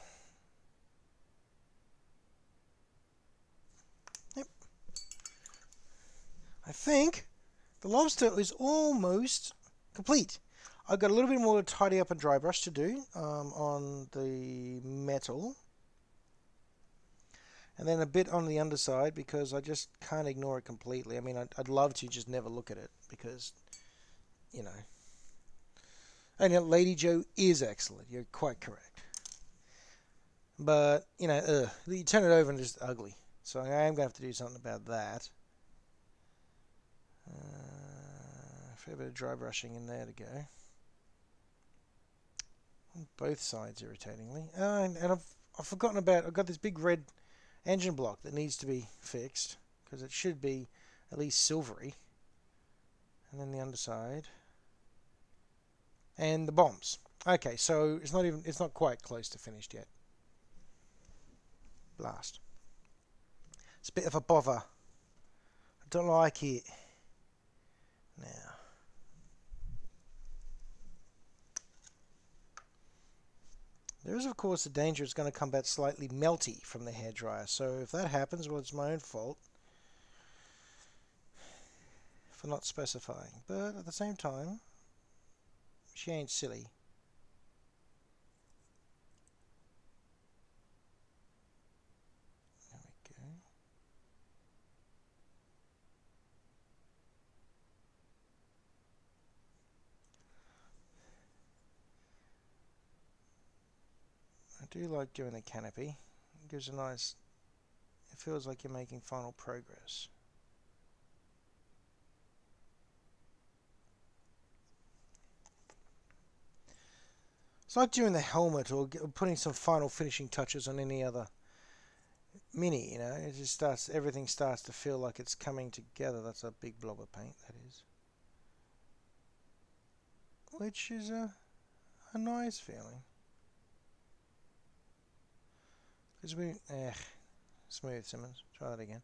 Yep. I think the lobster is almost complete. I've got a little bit more tidy up and dry brush to do on the metal. And then a bit on the underside because I just can't ignore it completely. I mean, I'd love to just never look at it because, you know. And Lady Joe is excellent. You're quite correct. But, you know, you turn it over and it's just ugly. So I am going to have to do something about that. Fair bit of dry brushing in there to go. On both sides, irritatingly. And I've forgotten about, I've got this big red engine block that needs to be fixed because it should be at least silvery. And then the underside. And the bombs. Okay, so it's not quite close to finished yet. Blast. It's a bit of a bother. I don't like it. Now. There is, of course, the danger it's going to come back slightly melty from the hairdryer. So if that happens, well, it's my own fault for not specifying. But at the same time, she ain't silly. There we go. I do like doing the canopy. It gives a nice, it feels like you're making final progress. It's like doing the helmet or putting some final finishing touches on any other Mini, you know. It just starts, everything starts to feel like it's coming together. That's a big blob of paint, that is. Which is a nice feeling. Because smooth, Simmons. Try that again.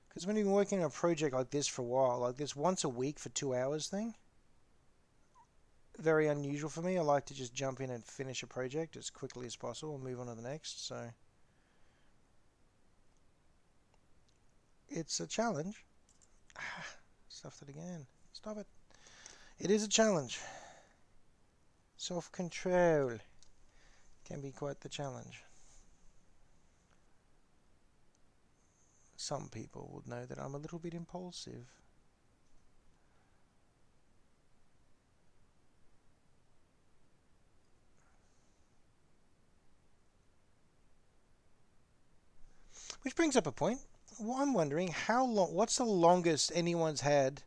Because when you've been working on a project like this for a while, like this once a week for 2 hours thing, very unusual for me. I like to just jump in and finish a project as quickly as possible and move on to the next. So it's a challenge. Stuffed it again. Stop it. It is a challenge. Self-control can be quite the challenge. Some people would know that I'm a little bit impulsive. Which brings up a point. Well, I'm wondering how long, what's the longest anyone's had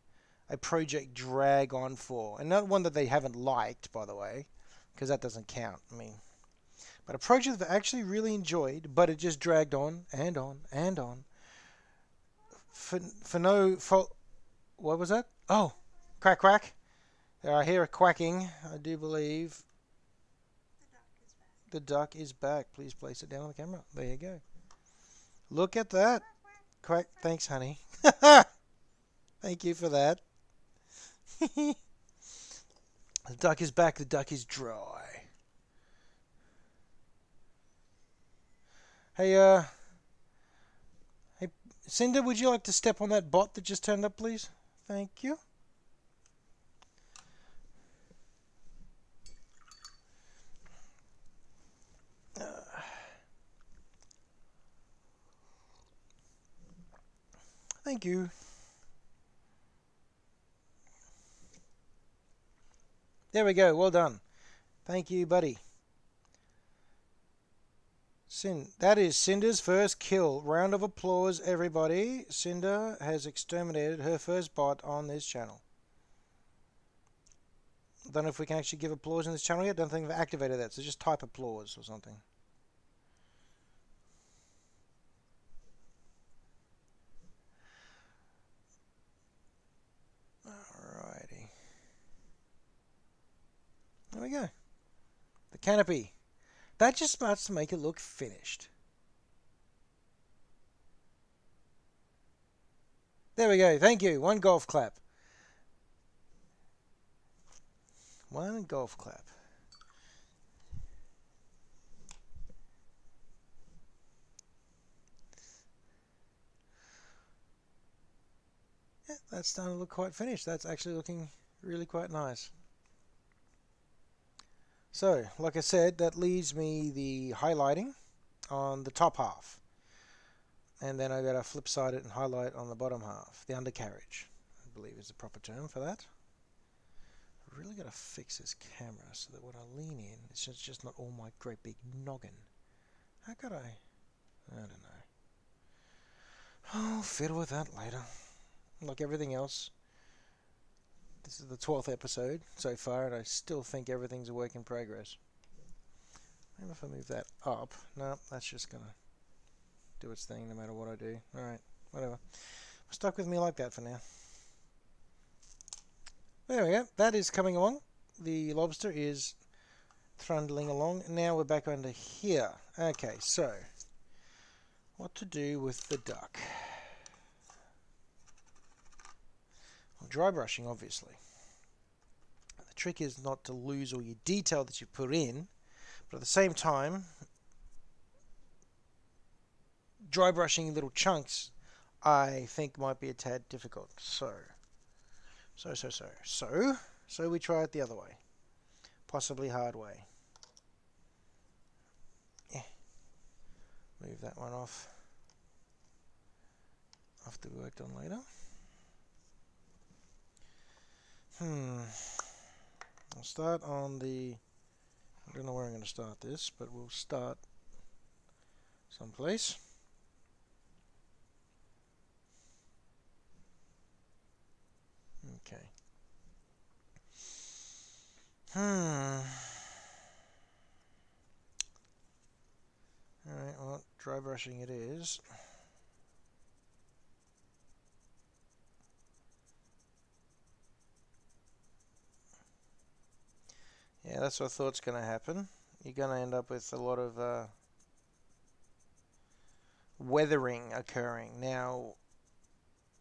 a project drag on for? And not one that they haven't liked, by the way, because that doesn't count. I mean, but a project that they actually really enjoyed, but it just dragged on and on and on. For no fault. What was that? Oh, quack quack. I hear a quacking. I do believe the duck is back. Please place it down on the camera. There you go. Look at that. Quack. Thanks, honey. Thank you for that. The duck is back. The duck is dry. Hey, hey, Cinder, would you like to step on that bot that just turned up, please? Thank you. Thank you. There we go. Well done. Thank you, buddy. That is Cinder's first kill. Round of applause, everybody. Cinder has exterminated her first bot on this channel. I don't know if we can actually give applause in this channel yet. I don't think we've activated that, so just type applause or something. Alrighty. There we go. The canopy. That just starts to make it look finished. There we go. Thank you. One golf clap. One golf clap. Yeah, that's starting to look quite finished. That's actually looking really quite nice. So, like I said, that leaves me the highlighting on the top half. And then I got to flip side it and highlight on the bottom half. The undercarriage, I believe is the proper term for that. I really got to fix this camera so that when I lean in, it's just not all my great big noggin. How could I don't know. I'll fiddle with that later. Like everything else, this is the 12th episode so far, and I still think everything's a work in progress. Maybe if I move that up, no, that's just gonna do its thing no matter what I do. Alright, whatever. Stuck with me like that for now. There we go, that is coming along. The lobster is trundling along. Now we're back under here. Okay, so what to do with the duck? Well, dry brushing, obviously. The trick is not to lose all your detail that you put in, but at the same time, dry brushing little chunks I think might be a tad difficult. So we try it the other way. Possibly hard way. Yeah. Move that one off. After we worked on later. I'll start on the... I don't know where I'm going to start this, but we'll start someplace. Okay. Alright, well, dry brushing it is. Yeah, that's what I thought's going to happen. You're going to end up with a lot of weathering occurring. Now,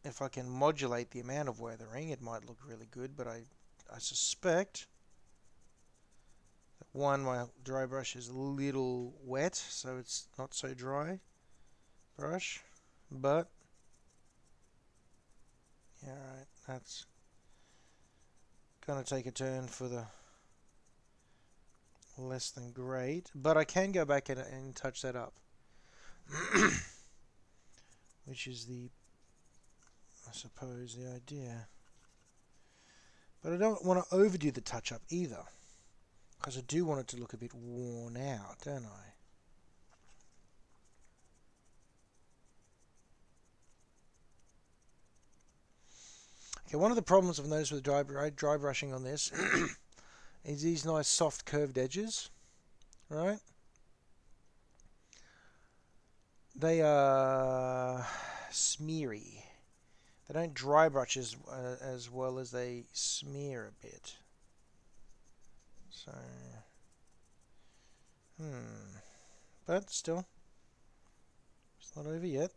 if I can modulate the amount of weathering, it might look really good, but I suspect that one, my dry brush is a little wet, so it's not so dry brush, but yeah, right, that's gonna take a turn for the less than great, but I can go back and touch that up. Which is I suppose the idea. But I don't want to overdo the touch up either, because I do want it to look a bit worn out, don't I? Okay, one of the problems I've noticed with dry brushing on this is these nice soft curved edges, right? They are smeary. They don't dry brush as well as they smear a bit. So, but still, it's not over yet.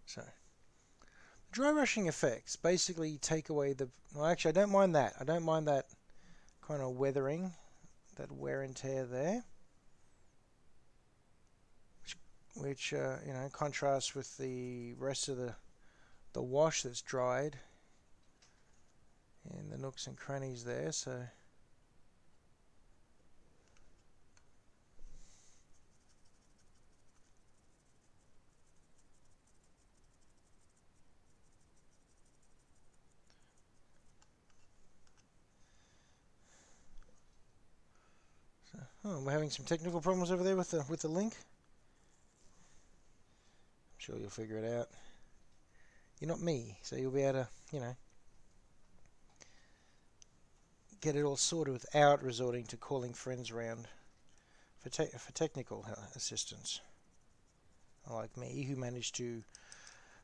So, dry brushing effects basically take away the... Well, actually, I don't mind that. I don't mind that kind of weathering, that wear and tear there, which you know, contrasts with the rest of the wash that's dried in the nooks and crannies there. So. Oh, we're having some technical problems over there with the link. I'm sure you'll figure it out. You're not me, so you'll be able to, you know, get it all sorted without resorting to calling friends around for technical assistance. Like me, who managed to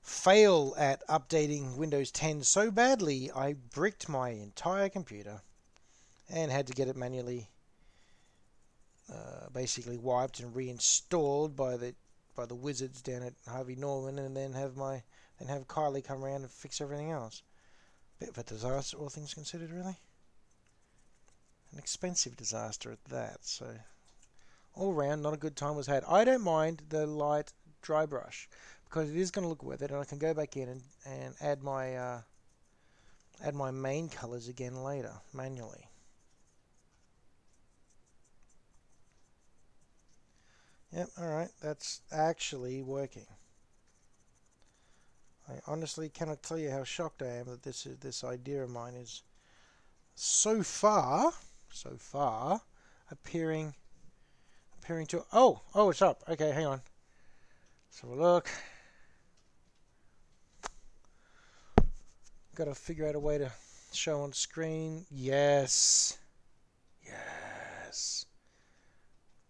fail at updating Windows 10 so badly I bricked my entire computer and had to get it manually basically wiped and reinstalled by the wizards down at Harvey Norman, and then have Kylie come around and fix everything else. Bit of a disaster, all things considered, really. An expensive disaster at that. So all round, not a good time was had. I don't mind the light dry brush because it is going to look with it, and I can go back in and add my main colors again later manually. Yep, alright, that's actually working. I honestly cannot tell you how shocked I am that this idea of mine is so far appearing to... Oh, it's up. Okay, hang on. Let's have a look. Got to figure out a way to show on screen. Yes. Yes.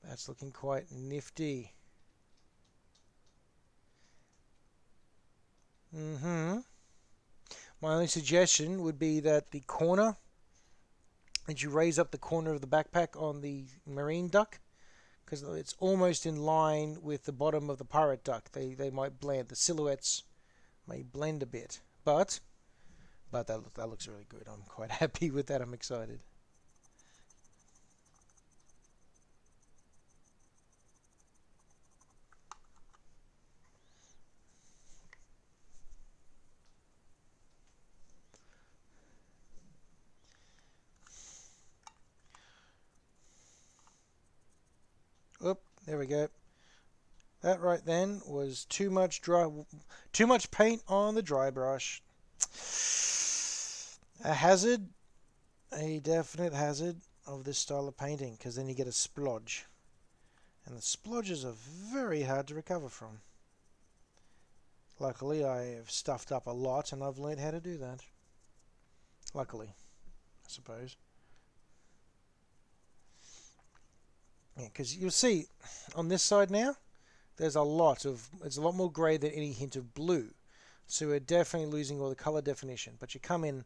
That's looking quite nifty. My only suggestion would be that the corner, that you raise up the corner of the backpack on the marine duck, because it's almost in line with the bottom of the pirate duck. They might blend. The silhouettes may blend a bit, but that looks really good. I'm quite happy with that. I'm excited. Oop, there we go. That right then was too much paint on the dry brush. A hazard, a definite hazard of this style of painting, because then you get a splodge. And the splodges are very hard to recover from. Luckily, I have stuffed up a lot and I've learned how to do that. Luckily, I suppose. Yeah, because you'll see on this side now, it's a lot more grey than any hint of blue. So we're definitely losing all the colour definition. But you come in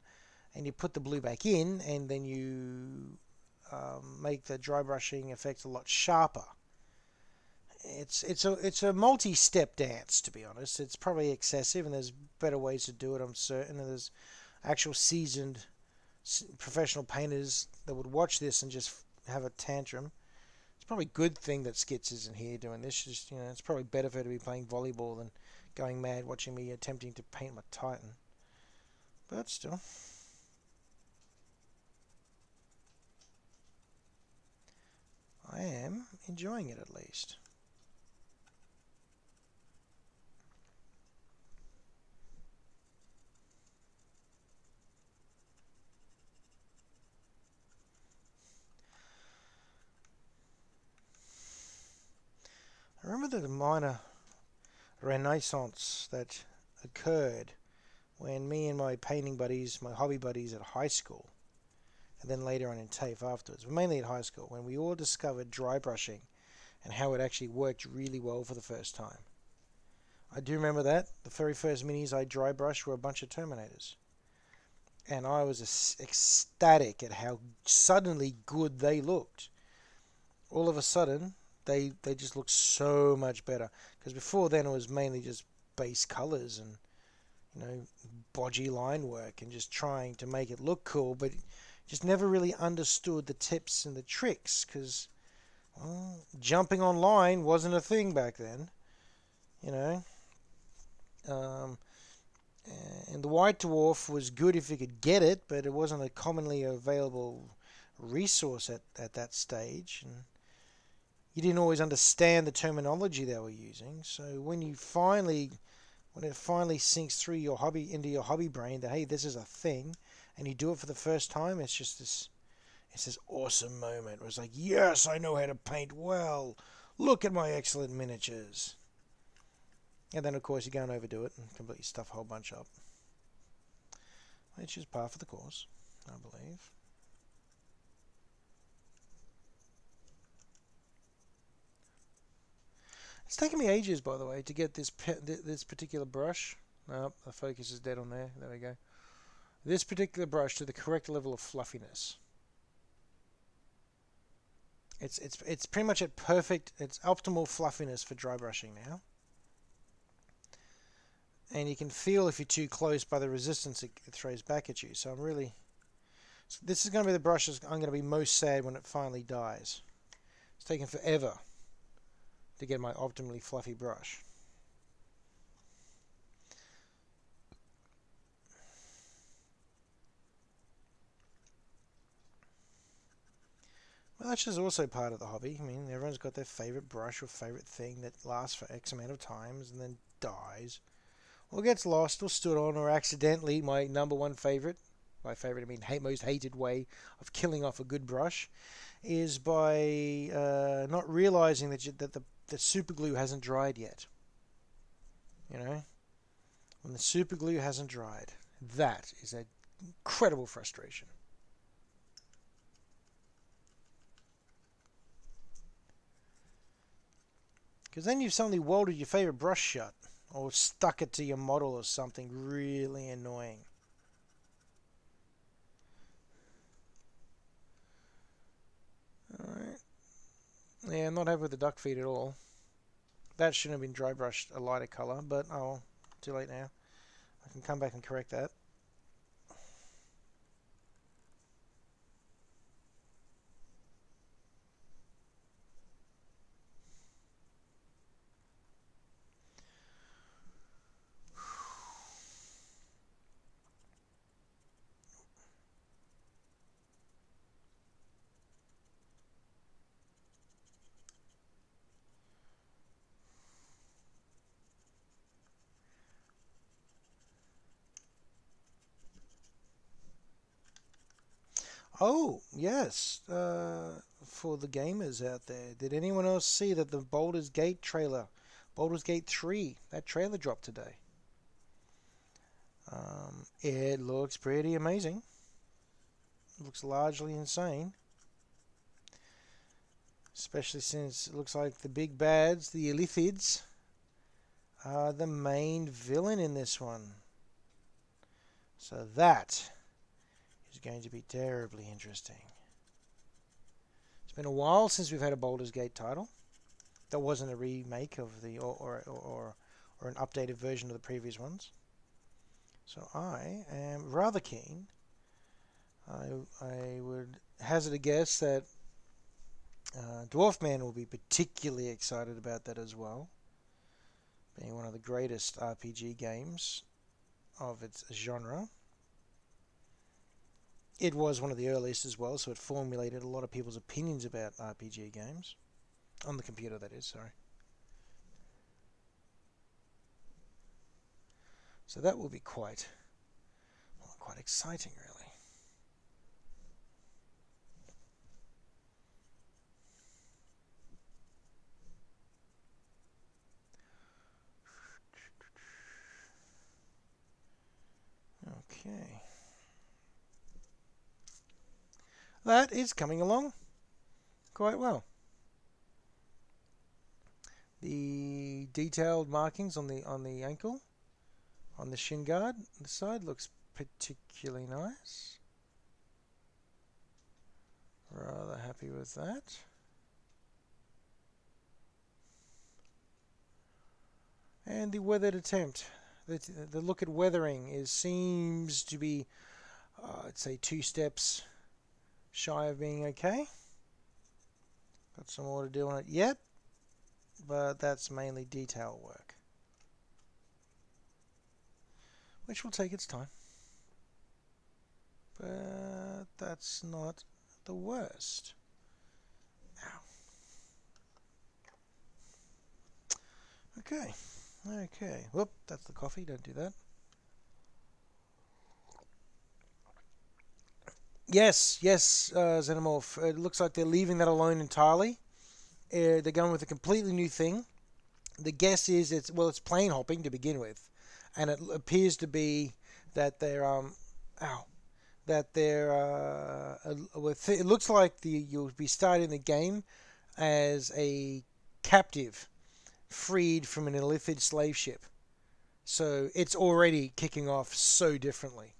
and you put the blue back in, and then you make the dry brushing effect a lot sharper. It's a multi-step dance, to be honest. It's probably excessive, and there's better ways to do it, I'm certain. And there's actual seasoned professional painters that would watch this and just have a tantrum. It's probably a good thing that Skits isn't here doing this. Just, it's probably better for her to be playing volleyball than going mad watching me attempting to paint my Titan. But still. I am enjoying it, at least. I remember the minor renaissance that occurred when me and my painting buddies, my hobby buddies at high school, and then later on in TAFE afterwards, but mainly at high school, when we all discovered dry brushing and how it actually worked really well for the first time. I do remember that. The very first minis I dry brushed were a bunch of Terminators. And I was ecstatic at how suddenly good they looked. All of a sudden, they just looked so much better. Because before then it was mainly just base colors and, bodgy line work and just trying to make it look cool, but just never really understood the tips and the tricks, because jumping online wasn't a thing back then, and the White Dwarf was good if you could get it, but it wasn't a commonly available resource at that stage, and you didn't always understand the terminology they were using. So when it finally sinks through your hobby, into your hobby brain, that hey, this is a thing, and you do it for the first time, it's this awesome moment where it's like, yes, I know how to paint well. Look at my excellent miniatures. And then of course you go and overdo it and completely stuff a whole bunch up, which is par for the course, I believe. It's taken me ages, by the way, to get this particular brush. Nope, the focus is dead on there. There we go. This particular brush to the correct level of fluffiness. It's pretty much at perfect, it's optimal fluffiness for dry brushing now. And you can feel if you're too close by the resistance it throws back at you. So I'm really, so this is going to be the brush I'm going to be most sad when it finally dies. It's taken forever to get my optimally fluffy brush. Well, that's just also part of the hobby. I mean, everyone's got their favorite brush or favorite thing that lasts for X amount of times and then dies, or gets lost or stood on, or accidentally, my number one favorite, by favorite I mean most hated way of killing off a good brush, is by not realizing that the super glue hasn't dried yet. You know, when the super glue hasn't dried, that is an incredible frustration. Because then you've suddenly welded your favorite brush shut, or stuck it to your model or something really annoying. Alright. Yeah, I'm not happy with the duck feed at all. That shouldn't have been dry brushed a lighter colour, but oh, too late now. I can come back and correct that. Oh, yes. For the gamers out there, did anyone else see that the Baldur's Gate trailer, Baldur's Gate 3, that trailer dropped today? It looks pretty amazing. It looks largely insane. Especially since it looks like the big bads, the Illithids, are the main villain in this one. So that is going to be terribly interesting. It's been a while since we've had a Baldur's Gate title. That wasn't a remake of the or an updated version of the previous ones. So I am rather keen. I would hazard a guess that Dwarfman will be particularly excited about that as well, being one of the greatest RPG games of its genre. It was one of the earliest as well, so it formulated a lot of people's opinions about RPG games. On the computer, that is, sorry. So that will be quite exciting, really. Okay. That is coming along quite well. The detailed markings on the ankle, on the shin guard, the side looks particularly nice. Rather happy with that. And the weathered attempt. The look at weathering seems to be, I'd say, 2 steps shy of being okay. Got some more to do on it yet, but that's mainly detail work, which will take its time. But that's not the worst. Ow. Okay. Okay. Whoop, that's the coffee. Don't do that. Yes, Xenomorph. It looks like they're leaving that alone entirely. They're going with a completely new thing. The guess is it's plane hopping to begin with, and it appears to be that they're it looks like you'll be starting the game as a captive freed from an Illithid slave ship. So it's already kicking off so differently.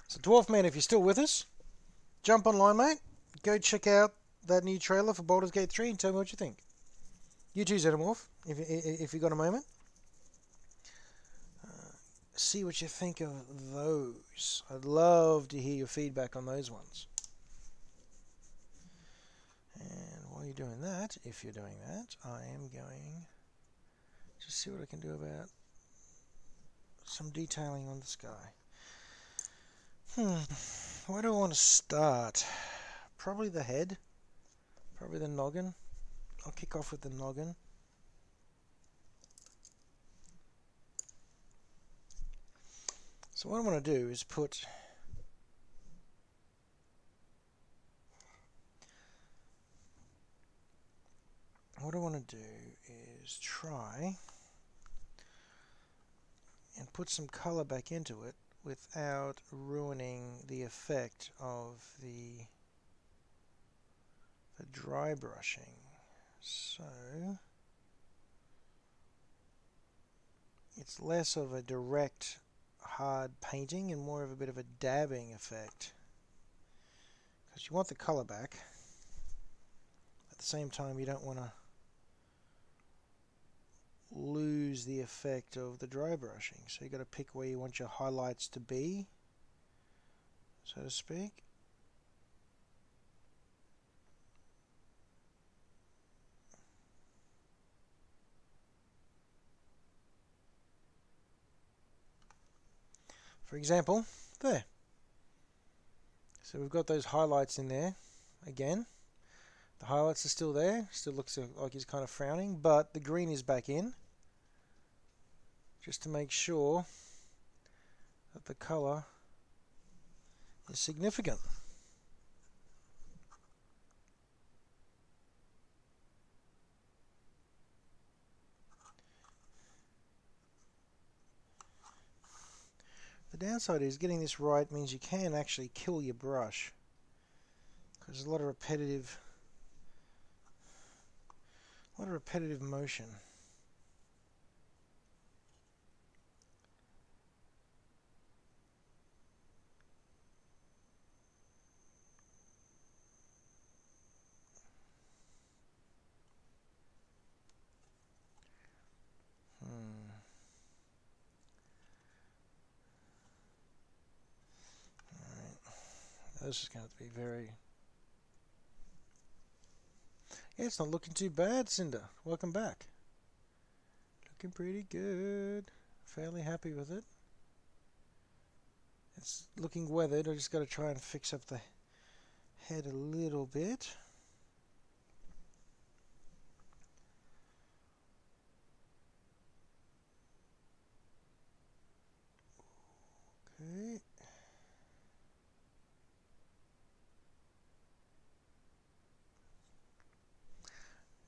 So Dwarf Man, if you're still with us, jump online, mate. Go check out that new trailer for Baldur's Gate 3 and tell me what you think. You too, Xenomorph, if you got a moment. See what you think of those. I'd love to hear your feedback on those ones. And while you're doing that, if you're doing that, I am going to see what I can do about some detailing on the sky. Where do I want to start? Probably the head. Probably the noggin. I'll kick off with the noggin. So what I want to do is put try and put some color back into it without ruining the effect of the dry brushing. So it's less of a direct hard painting and more of a bit of a dabbing effect, because you want the color back. At the same time, you don't want to lose the effect of the dry brushing, so you've got to pick where you want your highlights to be, so to speak. For example, there. So we've got those highlights in there again. The highlights are still there, still looks like he's kind of frowning, but the green is back in, just to make sure that the color is significant. The downside is getting this right means you can actually kill your brush, because there's a lot of repetitive motion. This is going to be very... Yeah, it's not looking too bad, Cinder. Welcome back. Looking pretty good. Fairly happy with it. It's looking weathered. I just got to try and fix up the head a little bit. Okay.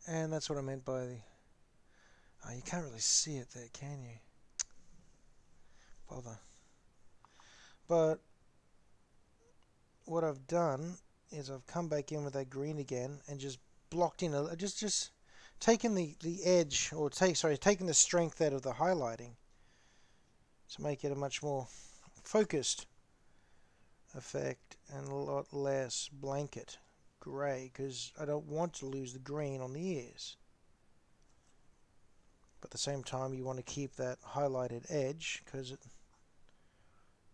And that's what I meant by the... Oh, you can't really see it there, can you? Bother. But what I've done is I've come back in with that green again and just blocked in a... Just taken the edge, or taken the strength out of the highlighting to make it a much more focused effect and a lot less blanket grey, because I don't want to lose the green on the ears. But at the same time, you want to keep that highlighted edge because it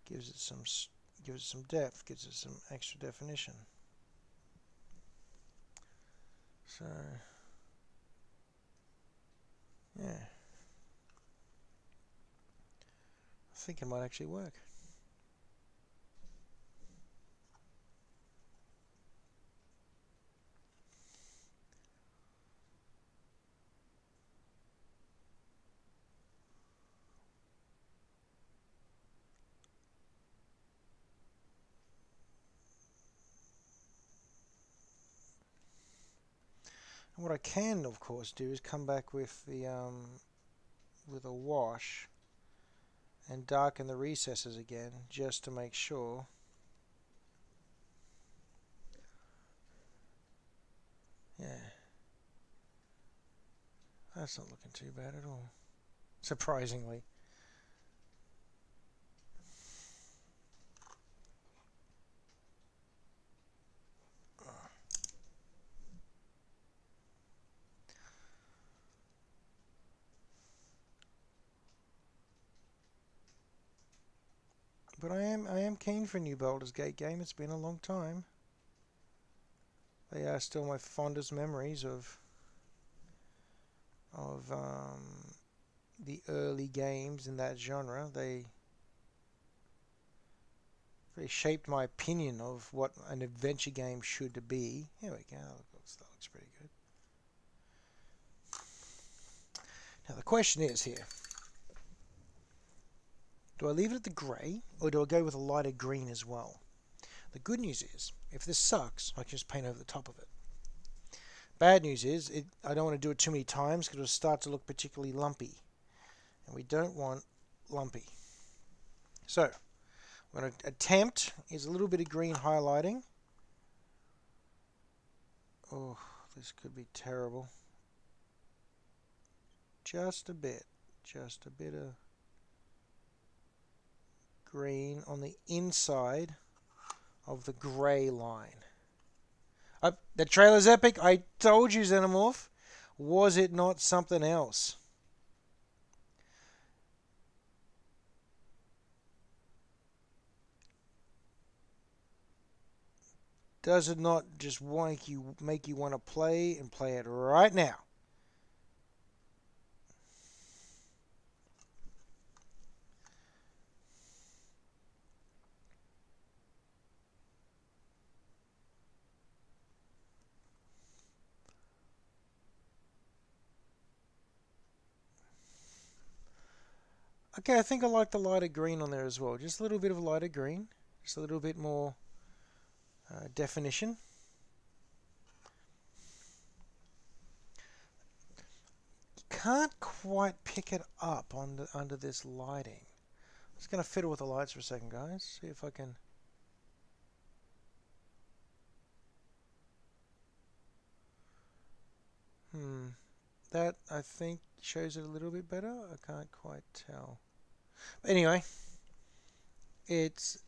gives it some depth, gives it some extra definition. So yeah, I think it might actually work. And what I can, of course, do is come back with the with a wash and darken the recesses again, just to make sure. Yeah. That's not looking too bad at all, surprisingly. But I am keen for a new Baldur's Gate game. It's been a long time. They are still my fondest memories of the early games in that genre. They shaped my opinion of what an adventure game should be. Here we go. That looks pretty good. Now the question is here. Do I leave it at the grey, or do I go with a lighter green as well? The good news is, if this sucks, I can just paint over the top of it. Bad news is, I don't want to do it too many times because it'll start to look particularly lumpy. And we don't want lumpy. So, I'm going to attempt is a little bit of green highlighting. Oh, this could be terrible. Just a bit of green on the inside of the grey line. The trailer's epic. I told you, Xenomorph. Was it not something else? Does it not just make you want to play and play it right now? Okay, I think I like the lighter green on there as well. Just a little bit of lighter green. Just a little bit more definition. You can't quite pick it up under this lighting. I'm just going to fiddle with the lights for a second, guys. See if I can... That, I think, shows it a little bit better. I can't quite tell. But anyway, it's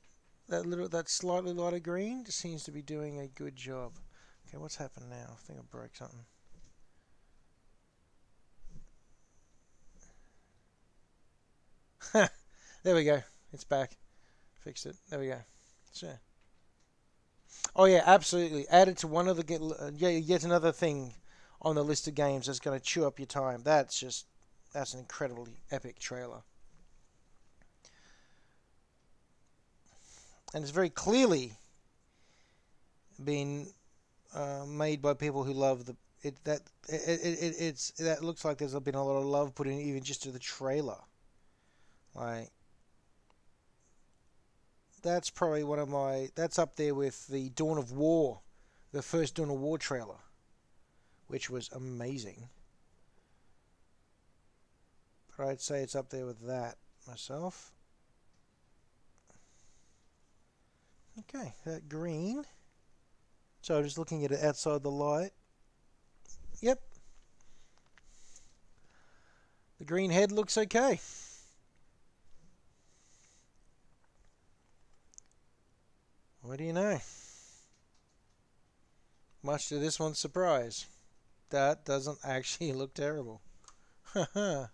that slightly lighter green just seems to be doing a good job. Okay, what's happened now? I think I broke something. There we go. It's back. Fixed it. There we go. Sure. Oh yeah, absolutely. Add it to one of the yet another thing on the list of games that's going to chew up your time. That's an incredibly epic trailer. And it's very clearly been made by people who love that looks like there's been a lot of love put in even just to the trailer. Like, that's probably that's up there with the Dawn of War, the first Dawn of War trailer, which was amazing. But I'd say it's up there with that myself. Okay, that green. So I'm just looking at it outside the light. Yep. The green head looks okay. What do you know? Much to this one's surprise, that doesn't actually look terrible. Haha.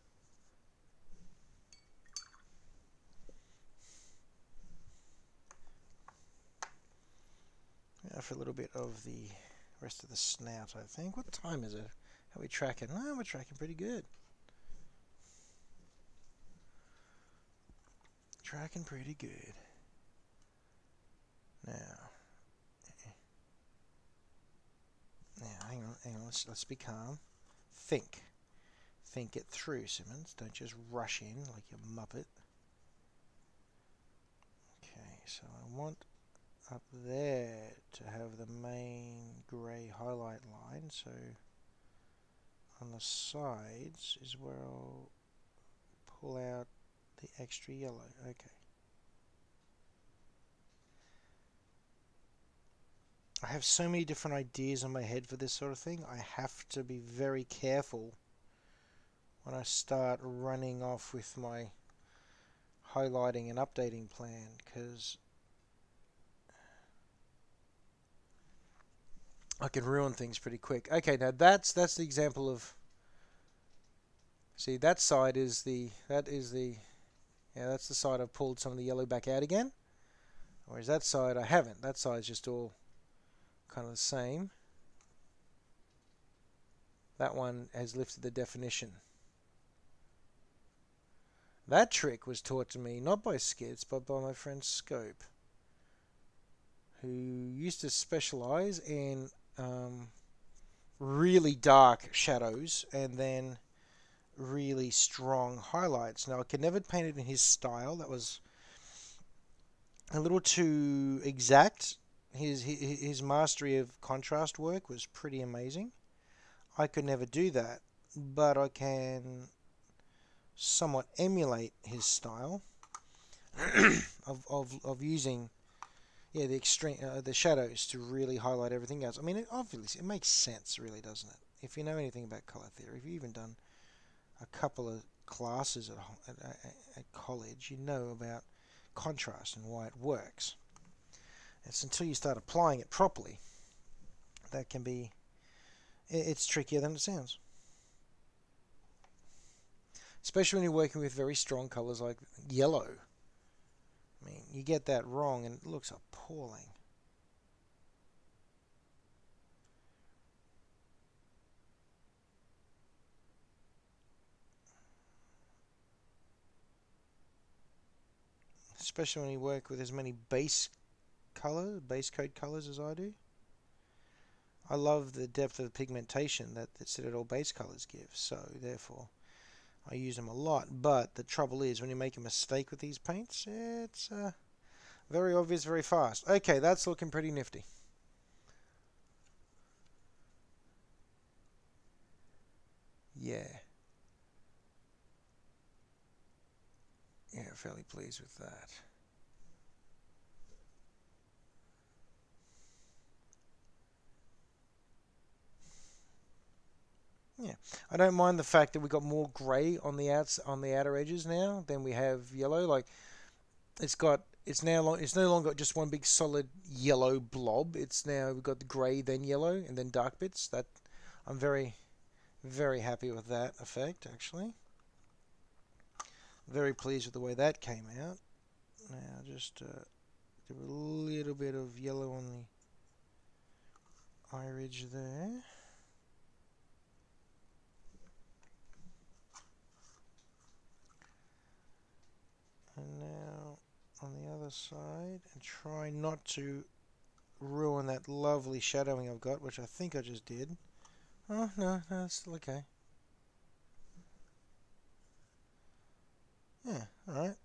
Now for a little bit of the rest of the snout, I think. What time is it? How are we tracking? Oh, we're tracking pretty good. Tracking pretty good. Now, hang on. Let's be calm. Think it through, Simmons. Don't just rush in like a muppet. Okay, so I want up there to have the main grey highlight line. So on the sides is where I'll pull out the extra yellow. Okay. I have so many different ideas in my head for this sort of thing. I have to be very careful when I start running off with my highlighting and updating plan, because I can ruin things pretty quick. Okay, now that's the example of, see, that side is the, yeah, that's the side I've pulled some of the yellow back out again. Whereas that side I haven't. That side's just all kind of the same. That one has lifted the definition. That trick was taught to me not by Skits, but by my friend Scope, who used to specialize in really dark shadows and then really strong highlights. Now, I could never paint it in his style. That was a little too exact. His mastery of contrast work was pretty amazing. I could never do that, but I can somewhat emulate his style of using, yeah, the extreme the shadows to really highlight everything else. I mean, obviously it makes sense, really, doesn't it? If you know anything about color theory, if you've even done a couple of classes at college, you know about contrast and why it works. It's until you start applying it properly that can be, it's trickier than it sounds. Especially when you're working with very strong colors like yellow. I mean, you get that wrong and it looks appalling. Especially when you work with as many base coat colors as I do. I love the depth of the pigmentation that the Citadel base colors give, so therefore I use them a lot. But the trouble is, when you make a mistake with these paints, it's very obvious very fast. Okay, that's looking pretty nifty. Yeah. Yeah, fairly pleased with that. Yeah, I don't mind the fact that we got more grey on the outer edges now than we have yellow. Like it's no longer just one big solid yellow blob. It's now we've got the grey, then yellow, and then dark bits. That I'm very happy with that effect, actually. Very pleased with the way that came out. Now just do a little bit of yellow on the eye ridge there. And now on the other side, and try not to ruin that lovely shadowing I've got, which I think I just did. Oh, no, it's still okay. Yeah, alright.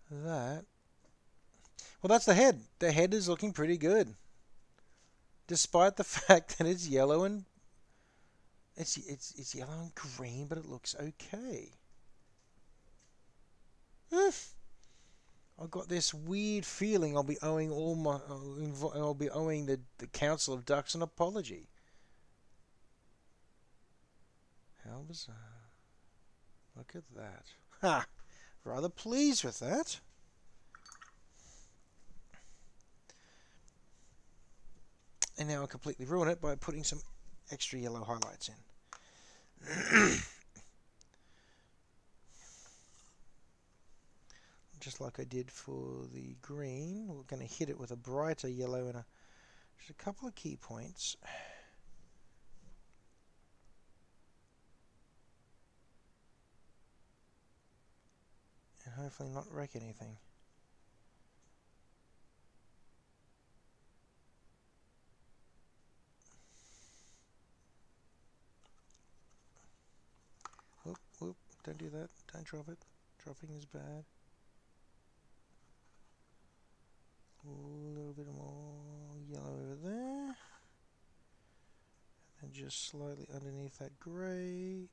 That. Well, that's the head. The head is looking pretty good. Despite the fact that it's yellow and it's yellow and green, but it looks okay. I've got this weird feeling I'll be owing the Council of Ducks an apology. How bizarre. Look at that. Ha! Rather pleased with that. And now I'll completely ruin it by putting some extra yellow highlights in. Just like I did for the green, we're going to hit it with a brighter yellow and just a couple of key points. And hopefully not wreck anything. Whoop, whoop, don't do that, don't drop it. Dropping is bad. A little bit more yellow over there. And just slightly underneath that grey.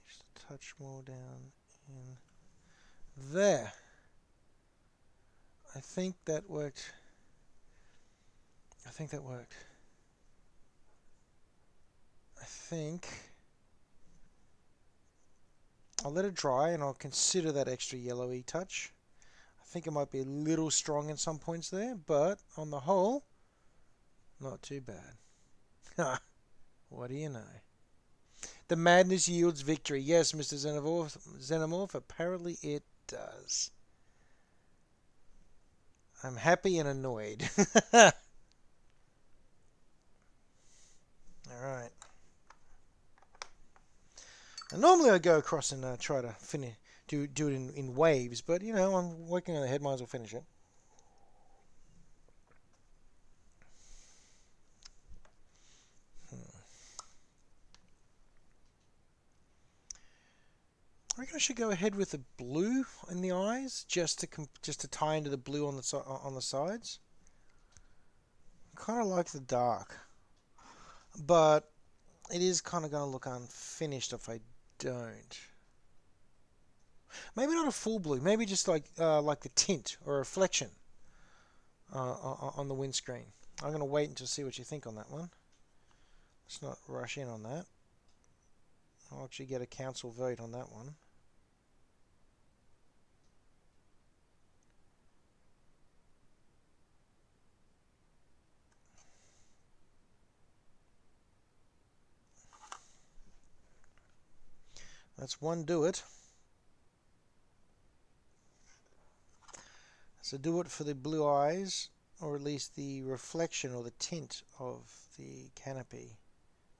Just a touch more down in there. I think that worked. think I'll let it dry and I'll consider that extra yellowy touch. I think it might be a little strong in some points there, but on the whole, not too bad. What do you know? The madness yields victory. Yes, Mr. Xenomorph, apparently it does. I'm happy and annoyed. Alright. And normally I go across and try to finish, do it in waves, but you know, I'm working on the head, might as well finish it. I reckon I should go ahead with the blue in the eyes, just to tie into the blue on the sides. I kind of like the dark, but it is kind of going to look unfinished if I don't. Maybe not a full blue. Maybe just like the tint or a reflection on the windscreen. I'm going to wait until see what you think on that one. Let's not rush in on that. I'll actually get a council vote on that one. That's one do it. So do it for the blue eyes, or at least the reflection or the tint of the canopy,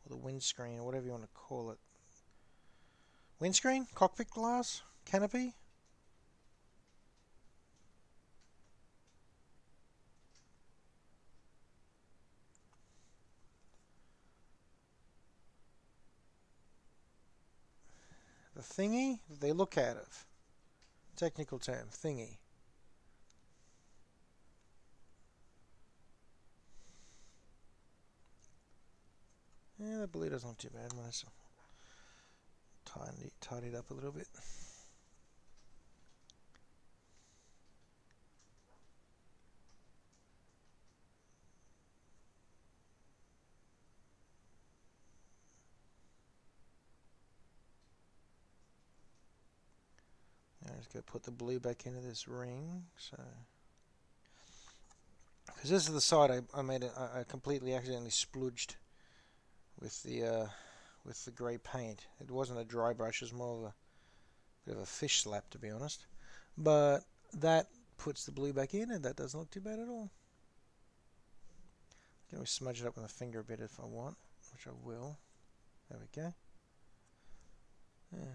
or the windscreen, or whatever you want to call it. Windscreen? Cockpit glass? Canopy? The thingy that they look out of. Technical term, thingy. Yeah, the blue doesn't look too bad. Let's tidy it up a little bit. Now let's go put the blue back into this ring. So, because this is the side I completely accidentally spludged with the grey paint. It wasn't a dry brush, it was more of a bit of a fish slap, to be honest. But that puts the blue back in, and that doesn't look too bad at all. Can we smudge it up with my finger a bit if I want, which I will. There we go. Yeah.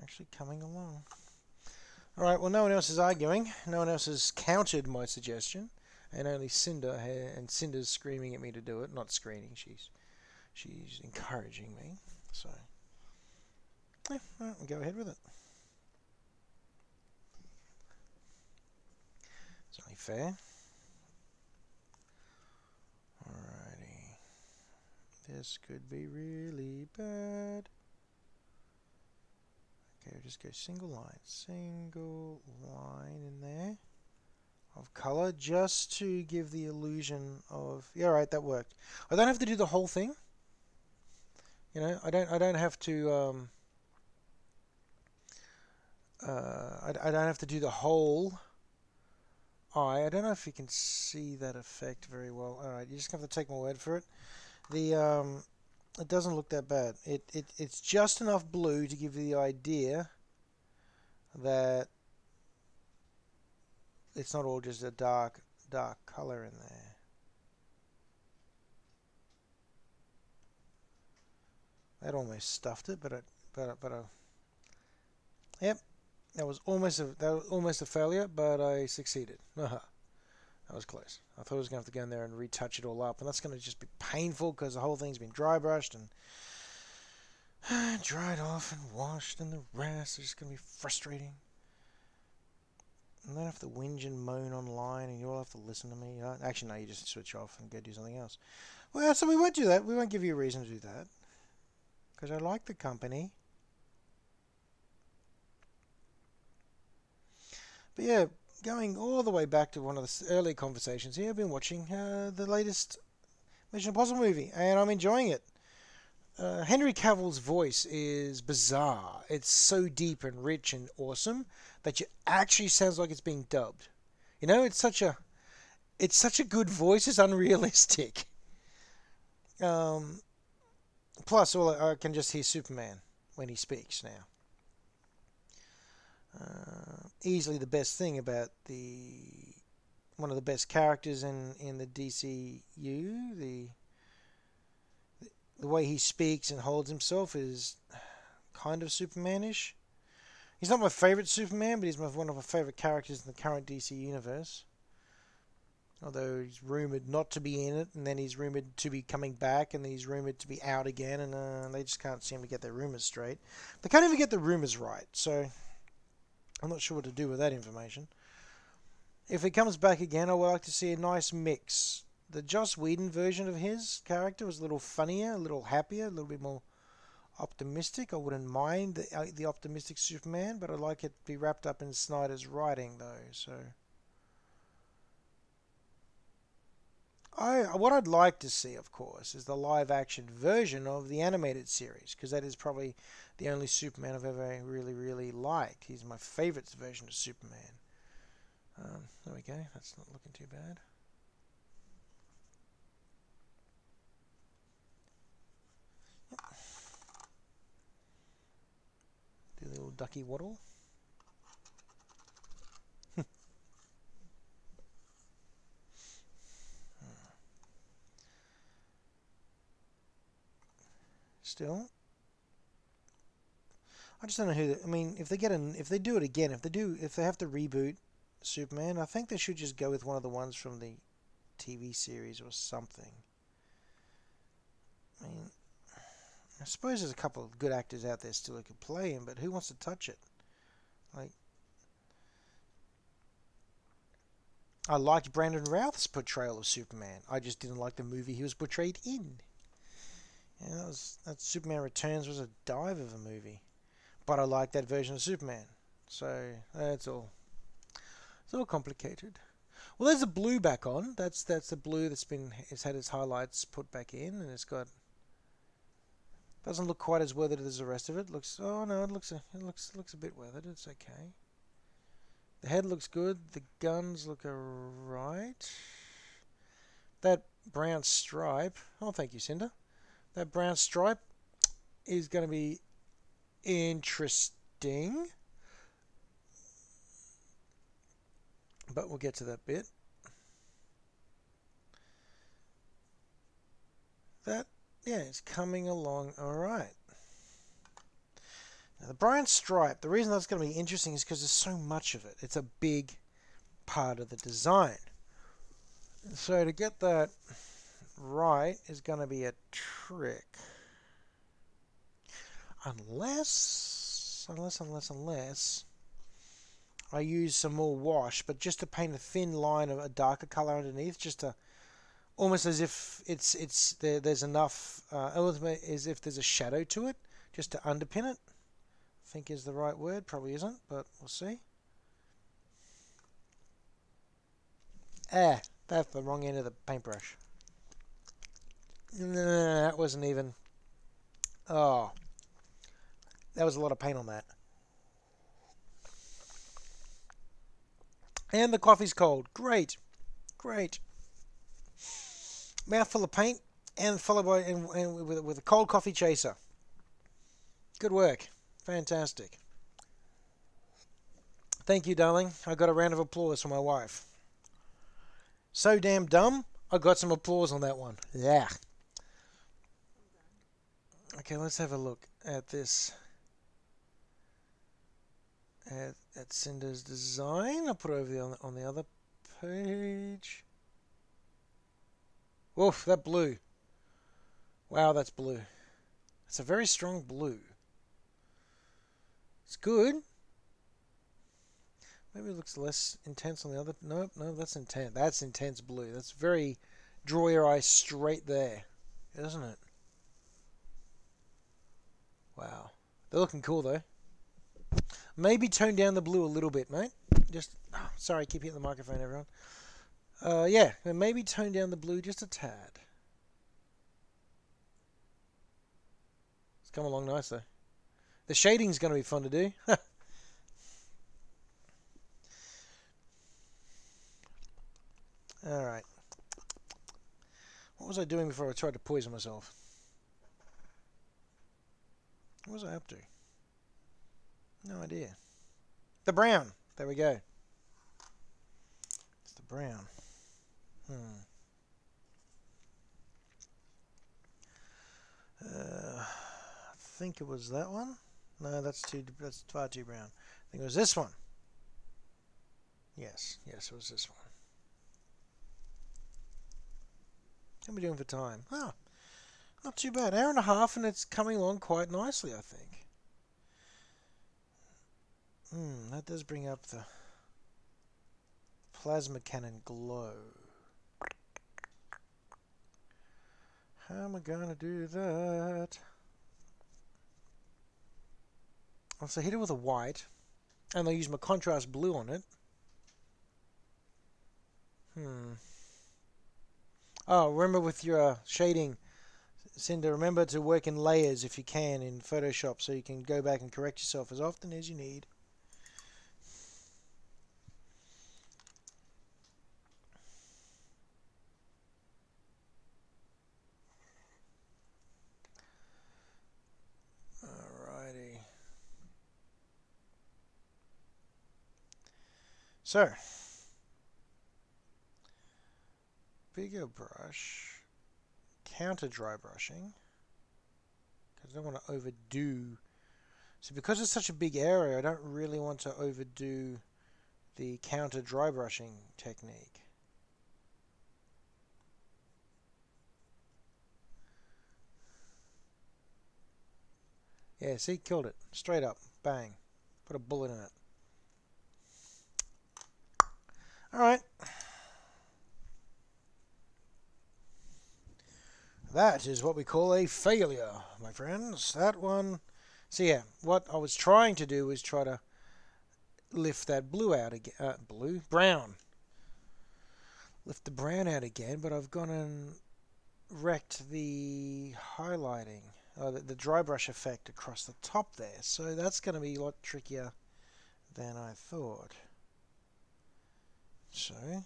Actually coming along. Alright, well, no one else is arguing. No one else has countered my suggestion. And only Cinder, and Cinder's screaming at me to do it. Not screaming, she's encouraging me. So, yeah, alright, we'll go ahead with it. It's only fair. Alrighty. This could be really bad. Okay, we'll just go single line in there of color, just to give the illusion of, yeah, right, that worked. I don't have to do the whole thing. You know, I don't have to I don't have to do the whole eye. I don't know if you can see that effect very well. All right, you just have to take my word for it. The it doesn't look that bad. It's just enough blue to give you the idea that it's not all just a dark color in there. That almost stuffed it, but yep, that was almost a failure, but I succeeded. That was close. I thought I was going to have to go in there and retouch it all up, and that's going to just be painful because the whole thing's been dry brushed and dried off and washed, and the rest is just going to be frustrating. And then I have to whinge and moan online, and you all have to listen to me. Actually, no, you just switch off and go do something else. Well, so we won't do that. We won't give you a reason to do that, because I like the company. But yeah, going all the way back to one of the early conversations here, I've been watching the latest Mission Impossible movie, and I'm enjoying it. Henry Cavill's voice is bizarre. It's so deep and rich and awesome that it actually sounds like it's being dubbed. You know, it's such a good voice. It's unrealistic. Um, Plus, all I can just hear Superman when he speaks now. Easily the best thing about one of the best characters in the DCU. The way he speaks and holds himself is kind of Supermanish. He's not my favorite Superman, but he's one of my favorite characters in the current DC universe. Although he's rumored not to be in it, and then he's rumored to be coming back, and then he's rumored to be out again, and they just can't seem to get their rumors straight. They can't even get the rumors right, so I'm not sure what to do with that information. If he comes back again, I would like to see a nice mix. The Joss Whedon version of his character was a little funnier, a little happier, a little bit more optimistic. I wouldn't mind the optimistic Superman, but I'd like it to be wrapped up in Snyder's writing, though, so... What I'd like to see, of course, is the live-action version of the animated series, because that is probably the only Superman I've ever really, really liked. He's my favorite version of Superman. There we go. That's not looking too bad. Do the little ducky waddle. Still, I just don't know who. I mean, if they do it again, if they have to reboot Superman, I think they should just go with one of the ones from the TV series or something. I mean, I suppose there's a couple of good actors out there still who could play him, but who wants to touch it? Like, I liked Brandon Routh's portrayal of Superman. I just didn't like the movie he was portrayed in. Yeah, that Superman Returns was a dive of a movie, but I like that version of Superman. So that's all. It's all complicated. Well, there's the blue back on. That's the blue it's had its highlights put back in, and doesn't look quite as weathered as the rest of it. It looks a bit weathered. It's okay. The head looks good. The guns look alright. That brown stripe. Oh, thank you, Cinder. That brown stripe is going to be interesting. But we'll get to that bit. It's coming along alright. Now the brown stripe, the reason that's going to be interesting is because there's so much of it. It's a big part of the design. So to get that right is going to be a trick. Unless I use some more wash, but just to paint a thin line of a darker color underneath, just to almost as if there's enough, as if there's a shadow to it, just to underpin it. I think is the right word. Probably isn't, but we'll see. That's the wrong end of the paintbrush. No, that wasn't even. Oh, that was a lot of paint on that. And the coffee's cold. Great. Mouthful of paint, and followed by with a cold coffee chaser. Good work. Fantastic. Thank you, darling. I got a round of applause for my wife. So damn dumb, I got some applause on that one. Yeah. Okay, let's have a look at this. At Cinder's design. I'll put it over on the other page. Woof, that blue. Wow, that's blue. It's a very strong blue. It's good. Maybe it looks less intense on the other. No, that's intense. That's intense blue. That's very draw your eye straight there, isn't it? Wow. They're looking cool though. Maybe tone down the blue a little bit, mate. Just, oh, sorry, keep hitting the microphone, everyone. Yeah, and maybe tone down the blue just a tad. It's come along nice though. The shading's going to be fun to do. Alright. What was I doing before I tried to poison myself? What was I up to? No idea. The brown. There we go. It's the brown. I think it was that one. No, that's far too brown. I think it was this one. Yes, it was this one. How are we doing for time? Oh, not too bad. Hour and a half, and it's coming along quite nicely, I think. That does bring up the plasma cannon glow. How am I going to do that? So hit it with a white, and I'll use my contrast blue on it. Oh, remember with your shading, Cinder, remember to work in layers if you can in Photoshop so you can go back and correct yourself as often as you need. Alrighty. So, bigger brush, counter dry brushing, because I don't want to overdo. So because it's such a big area, I don't really want to overdo the counter dry brushing technique. Yeah, see, killed it. Straight up. Bang. Put a bullet in it. Alright. That is what we call a failure, my friends. That one. So yeah, what I was trying to do was try to lift that blue out again. Brown. Lift the brown out again, but I've gone and wrecked the highlighting, the dry brush effect across the top there. So that's going to be a lot trickier than I thought. So I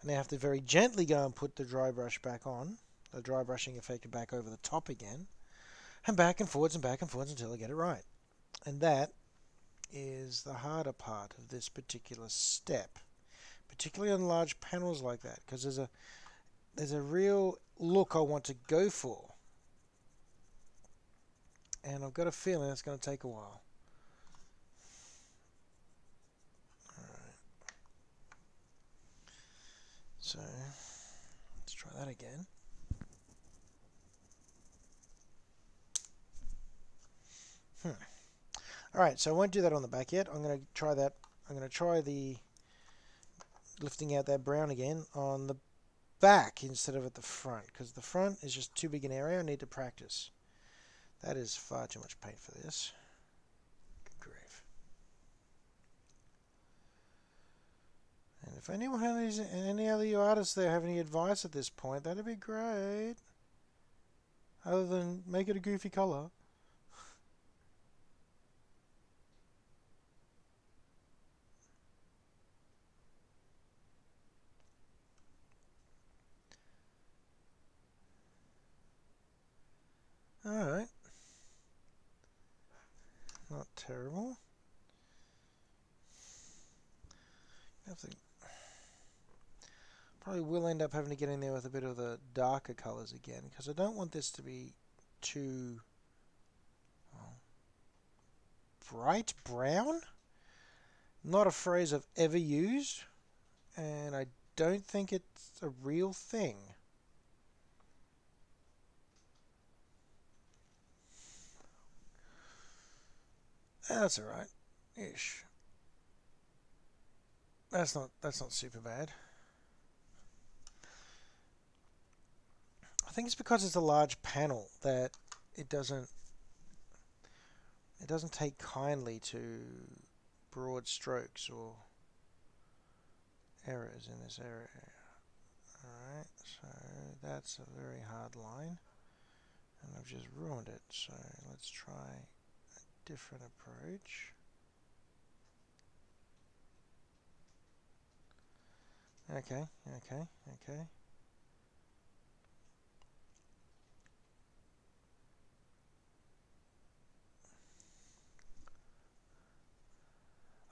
now have to very gently go and put the dry brush back on, the dry brushing effect back over the top again, and back and forwards until I get it right. And that is the harder part of this particular step, particularly on large panels like that, because there's a real look I want to go for, and I've got a feeling it's going to take a while. Alright. So let's try that again. Alright, so I won't do that on the back yet. I'm going to try that. I'm going to try the lifting out that brown again on the back instead of at the front, because the front is just too big an area. I need to practice. That is far too much paint for this. Good grief. And if anyone has any other you artists there have any advice at this point, that'd be great. Other than make it a goofy color. Alright. Not terrible. Probably will end up having to get in there with a bit of the darker colours again, because I don't want this to be too bright brown. Not a phrase I've ever used, and I don't think it's a real thing. That's alright. Ish. That's not super bad. I think it's because it's a large panel that it doesn't take kindly to broad strokes or errors in this area. Alright, so that's a very hard line. And I've just ruined it. So let's try a different approach. Okay.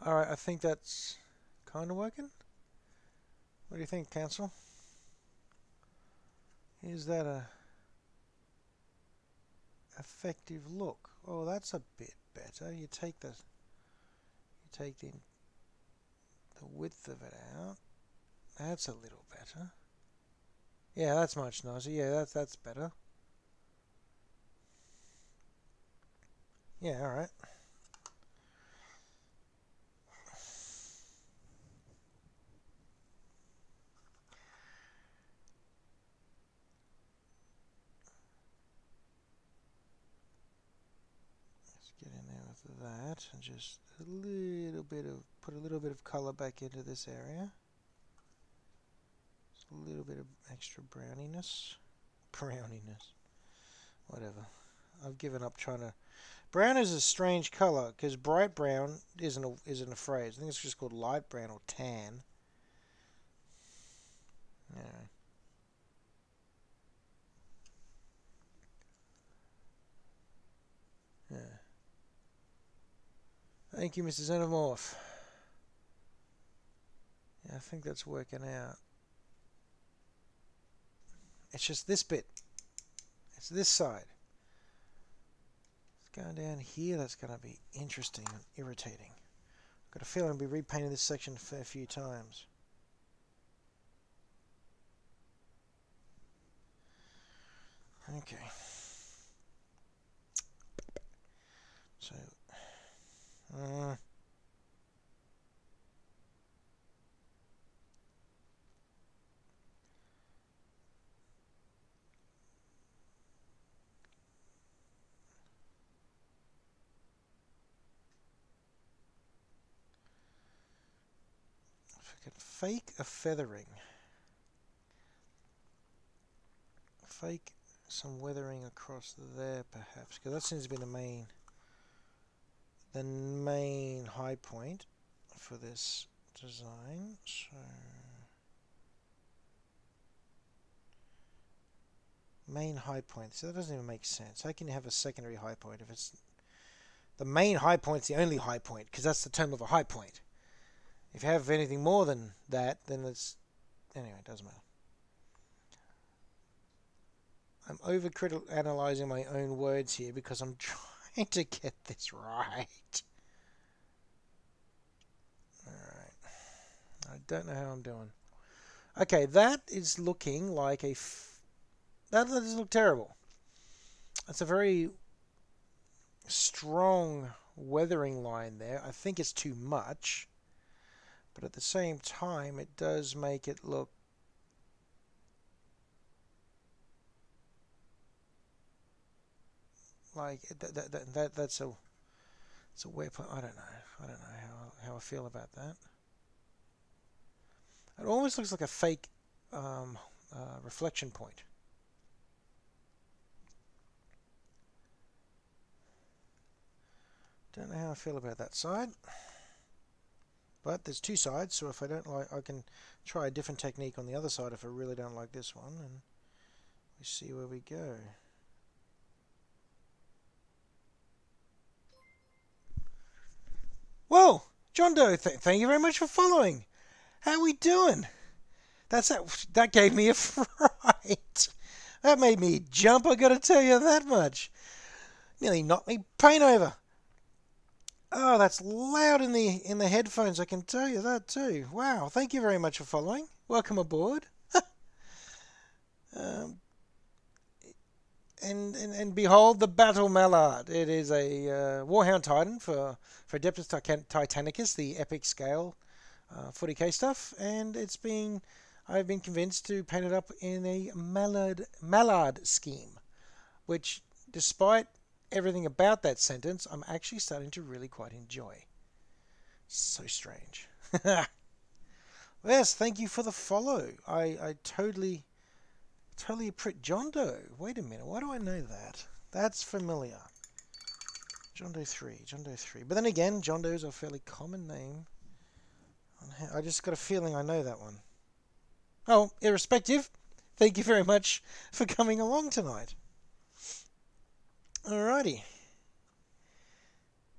Alright, I think that's kind of working. What do you think, Council? Is that a effective look? Oh, that's a bit better. You take the width of it out. That's a little better. Yeah, that's much nicer. Yeah, that's better. Yeah, alright. Let's get in there with that and just put a little bit of color back into this area. Just a little bit of extra browniness. Whatever. I've given up trying to. Brown is a strange color because bright brown isn't a phrase. I think it's just called light brown or tan. Anyway. Yeah. Thank you, Mr. Xenomorph. Yeah, I think that's working out. It's just this bit. It's this side. It's going down here. That's going to be interesting and irritating. I've got a feeling I'll be repainting this section a fair few times. Okay. So, if I could fake a feathering. Fake some weathering across there, perhaps, because that seems to be the main high point for this design. So main high point. So that doesn't even make sense. How can you have a secondary high point if it's the main high point's the only high point? Because that's the term of a high point. If you have anything more than that, then it's anyway. It doesn't matter. I'm over-analyzing my own words here because I'm trying to get this right. Alright. I don't know how I'm doing. Okay, that is looking like that doesn't look terrible. That's a very strong weathering line there. I think it's too much. But at the same time, it does make it look like that's a weapon. I don't know how I feel about that. It almost looks like a fake reflection point. Don't know how I feel about that side. But there's two sides, so if I don't like, I can try a different technique on the other side if I really don't like this one, and we see where we go. Whoa, John Doe, thank you very much for following. How are we doing? That gave me a fright. That made me jump, I gotta tell you that much. Nearly knocked me paint over. Oh, that's loud in the headphones, I can tell you that too. Wow, thank you very much for following. Welcome aboard. And behold the battle Mallard. It is a Warhound Titan for Adeptus Titanicus, the epic scale 40k stuff, and I've been convinced to paint it up in a Mallard scheme, which, despite everything about that sentence, I'm actually starting to really quite enjoy. So strange. Yes, thank you for the follow. I totally John Doe. Wait a minute, why do I know that? That's familiar. John Doe 3, John Doe 3. But then again, John Doe is a fairly common name. I just got a feeling I know that one. Oh, irrespective, thank you very much for coming along tonight. Alrighty.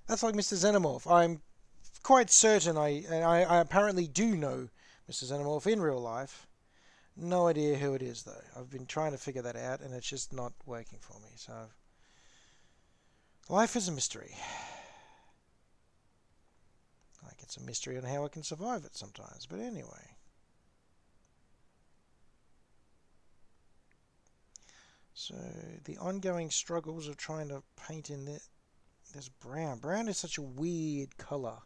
That's like Mr. Xenomorph. I'm quite certain I apparently do know Mr. Xenomorph in real life. No idea who it is though. I've been trying to figure that out and it's just not working for me. So life is a mystery. Like it's a mystery on how I can survive it sometimes. But anyway. So the ongoing struggles of trying to paint in this brown. Brown is such a weird color.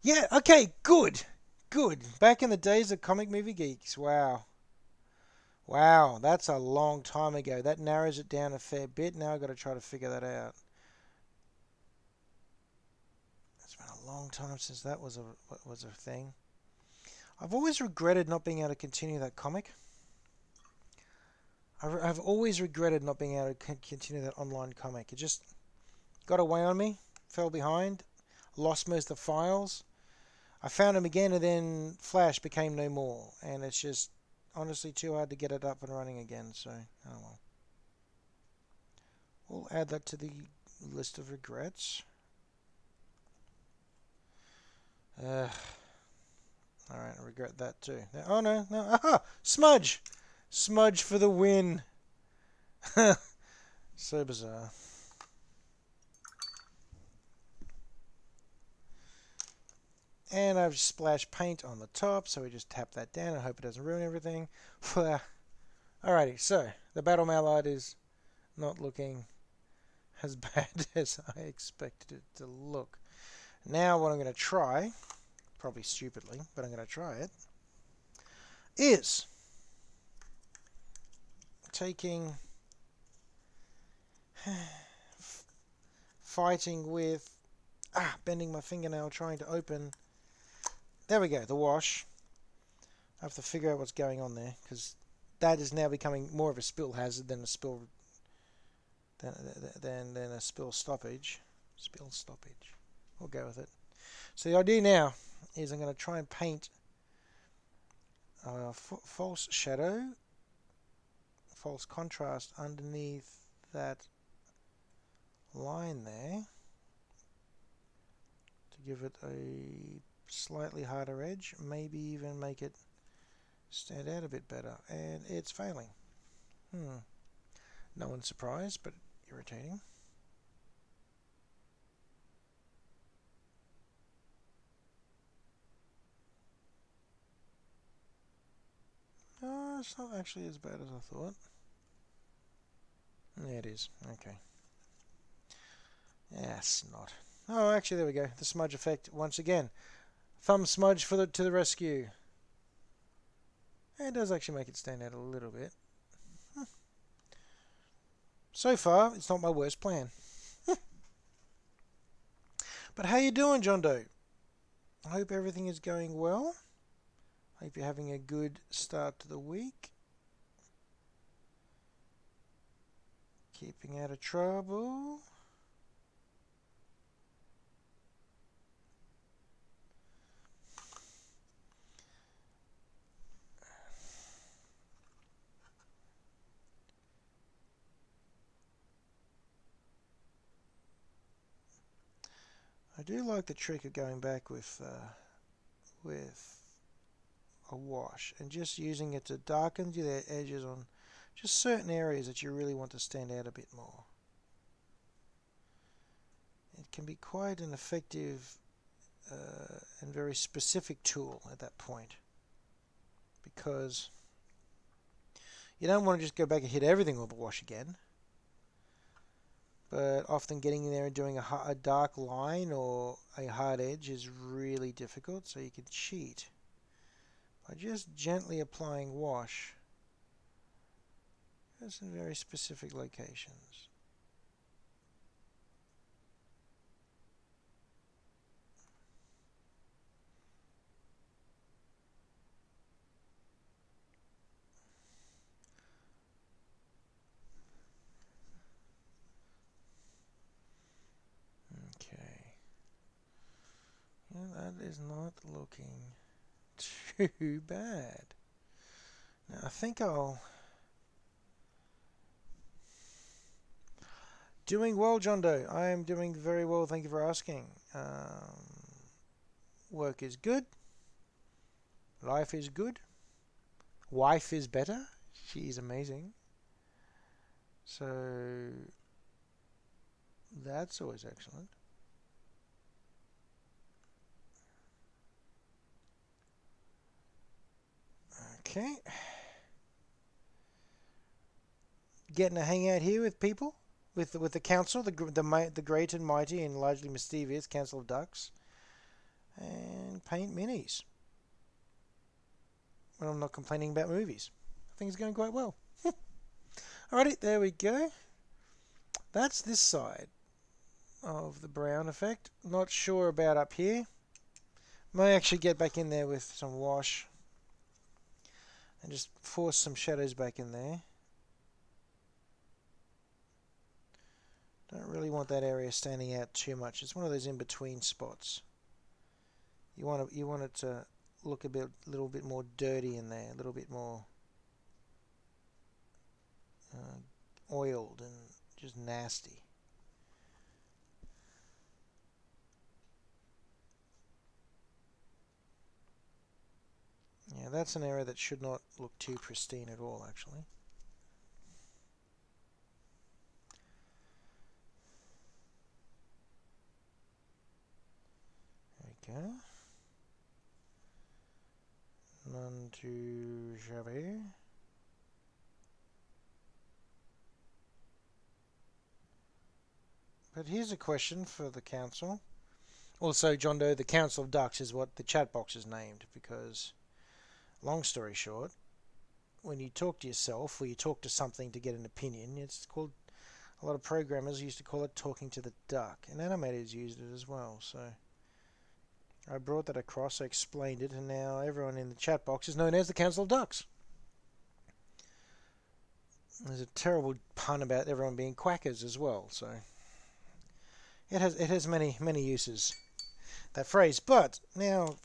Yeah, okay, good. Good. Back in the days of Comic Movie Geeks. Wow. Wow, that's a long time ago. That narrows it down a fair bit. Now I've got to try to figure that out. It's been a long time since that was a thing. I've always regretted not being able to continue that comic. I've always regretted not being able to continue that online comic. It just got away on me, fell behind, lost most of the files. I found them again and then Flash became no more. And it's just honestly too hard to get it up and running again. So, oh well. We'll add that to the list of regrets. Alright, I regret that too. Oh no, no, aha! Smudge! Smudge for the win! So bizarre. And I've splashed paint on the top, so we just tap that down and hope it doesn't ruin everything. Alrighty, so the Battle Mallard is not looking as bad as I expected it to look. Now what I'm going to try, probably stupidly, but I'm going to try it, is taking, fighting with, bending my fingernail trying to open, there we go, the wash. I have to figure out what's going on there, because that is now becoming more of a spill hazard than a spill than a spill stoppage. Spill stoppage. We'll go with it. So the idea now is I'm going to try and paint false shadow, false contrast underneath that line there to give it a slightly harder edge, maybe even make it stand out a bit better, and it's failing. No one's surprised, but irritating. It's not actually as bad as I thought. Yeah, it is. Okay. Yeah, snot. Oh, actually, there we go. The smudge effect once again. Thumb smudge to the rescue. It does actually make it stand out a little bit. So far, it's not my worst plan. But how you doing, John Doe? I hope everything is going well. I hope you're having a good start to the week. Keeping out of trouble. I do like the trick of going back with a wash and just using it to darken the edges on just certain areas that you really want to stand out a bit more. It can be quite an effective and very specific tool at that point, because you don't want to just go back and hit everything with a wash again, but often getting in there and doing a dark line or a hard edge is really difficult, so you can cheat by just gently applying wash just in very specific locations. Yeah, that is not looking too bad. Now, I think I'll... Doing well, John Doe. I am doing very well, thank you for asking. Work is good. Life is good. Wife is better. She is amazing. So, that's always excellent. Okay. Getting a hangout here with people, with the council, the great and mighty and largely mischievous Council of Ducks, and paint minis. When I'm not complaining about movies, I think it's going quite well. Alrighty, there we go. That's this side of the brown effect. Not sure about up here. May actually get back in there with some wash and just force some shadows back in there. Don't really want that area standing out too much. It's one of those in-between spots. You want it to look a little bit more dirty in there, a little bit more oiled and just nasty. Yeah, that's an area that should not look too pristine at all, actually. There we go. None too shabby. But here's a question for the council. Also, John Doe, the Council of Ducks is what the chat box is named because, long story short, when you talk to yourself or you talk to something to get an opinion, it's called, a lot of programmers used to call it talking to the duck, and animators used it as well. So I brought that across, I explained it, and now everyone in the chat box is known as the Council of Ducks. There's a terrible pun about everyone being quackers as well, so it has many uses, that phrase. But now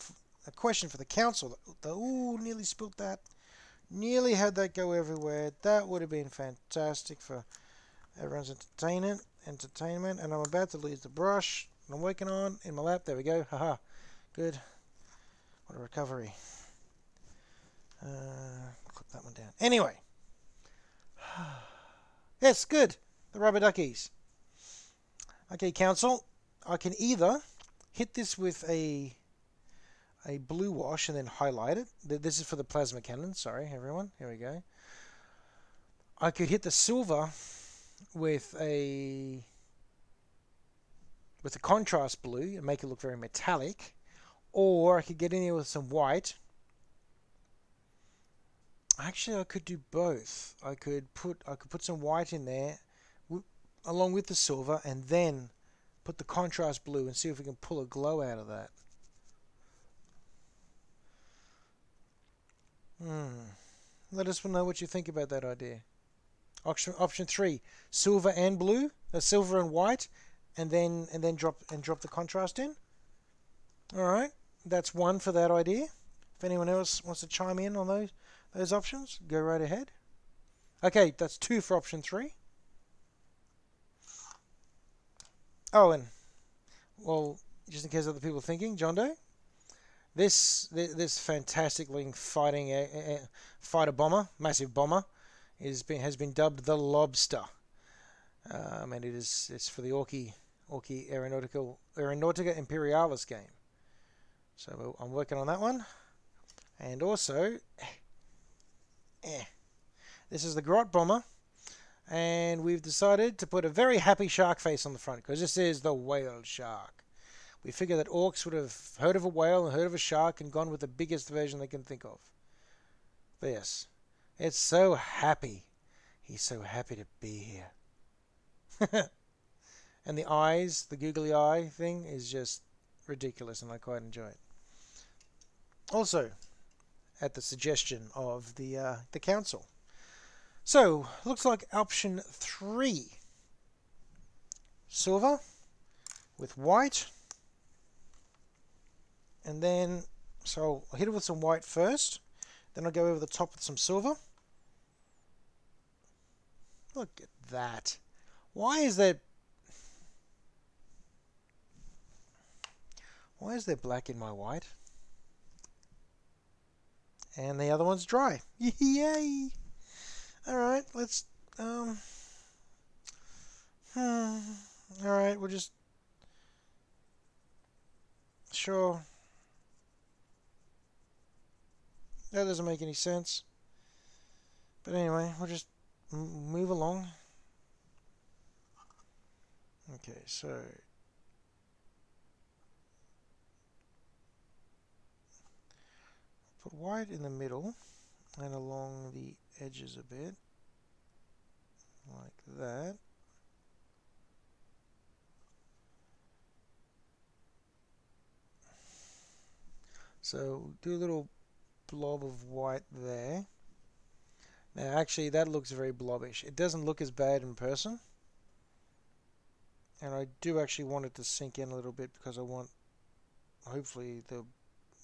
a question for the council. Ooh, nearly spilt that. Nearly had that go everywhere. That would have been fantastic for everyone's entertainment. And I'm about to lose the brush I'm working on in my lap. There we go. Haha. Good. What a recovery. Clip that one down. Anyway. Yes, good. The rubber duckies. Okay, council. I can either hit this with a blue wash and then highlight it. This is for the plasma cannon. Sorry, everyone. Here we go. I could hit the silver with a contrast blue and make it look very metallic, or I could get in here with some white. Actually, I could do both. I could put some white in there along with the silver, and then put the contrast blue and see if we can pull a glow out of that. Let us know what you think about that idea. Option 3, silver and blue, silver and white, and then drop the contrast in. All right, that's one for that idea. If anyone else wants to chime in on those options, go right ahead. Okay, that's 2 for option 3. Oh, and well, just in case other people are thinking, John Doe, this fantastic looking fighter bomber, massive bomber, has been dubbed the Lobster, and it's for the Orky Aeronautica Imperialis game. So I'm working on that one, and also, this is the Grot bomber. And we've decided to put a very happy shark face on the front because this is the whale shark. We figure that orcs would have heard of a whale and heard of a shark and gone with the biggest version they can think of. But yes, it's so happy. He's so happy to be here. And the eyes, the googly eye thing is just ridiculous and I quite enjoy it. Also, at the suggestion of the council. So, looks like option 3. Silver with white. And then, so I'll hit it with some white first. Then I'll go over the top with some silver. Look at that. Why is there black in my white? And the other one's dry. Yay! Alright, let's alright, we'll just sure. That doesn't make any sense. But anyway, we'll just move along. Okay, so put white in the middle and along the edges a bit, like that. So do a little blob of white there. Now actually that looks very blobbish. It doesn't look as bad in person. And I do actually want it to sink in a little bit because I want hopefully the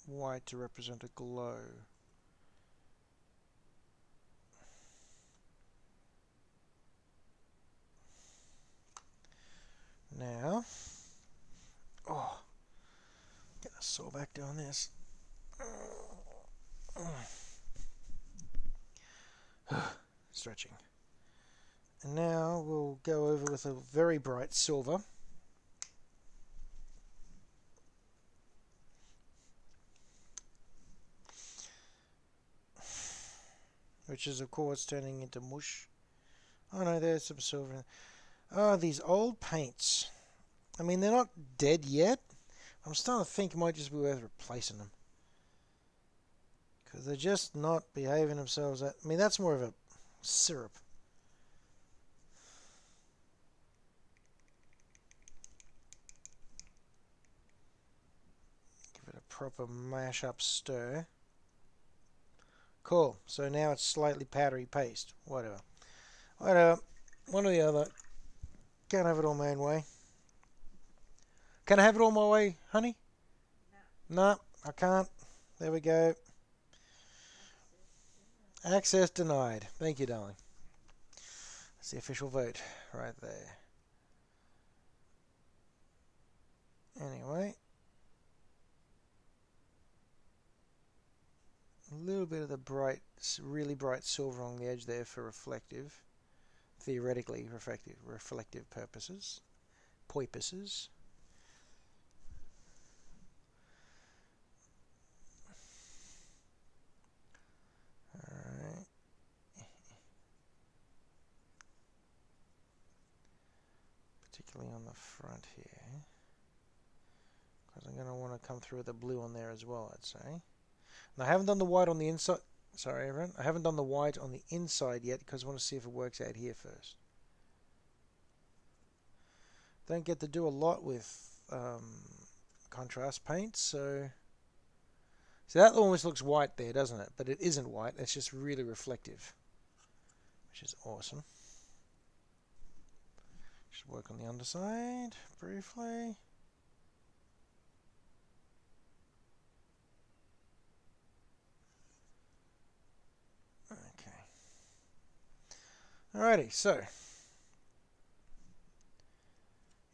white to represent a glow. Now, oh, get a saw back down this. Stretching. And now we'll go over with a very bright silver. Which is of course turning into mush. Oh no, there's some silver. Oh, these old paints. I mean, they're not dead yet. I'm starting to think it might just be worth replacing them. Because they're just not behaving themselves. I mean, that's more of a syrup. Give it a proper mash up stir. Cool. So now it's slightly powdery paste. Whatever. Whatever. One or the other. Can't have it all my own way. Can I have it all my way, honey? No. No, I can't. There we go. Access denied. Thank you, darling. That's the official vote right there. Anyway. A little bit of the bright, really bright silver on the edge there for reflective. Theoretically reflective purposes. Porpoises. Alright. Particularly on the front here. Because I'm going to want to come through with the blue on there as well, I'd say. Now, I haven't done the white on the inside. Sorry, everyone. I haven't done the white on the inside yet because I want to see if it works out here first. Don't get to do a lot with contrast paints, so that almost looks white there, doesn't it? But it isn't white. It's just really reflective, which is awesome. Just work on the underside briefly. Alrighty, so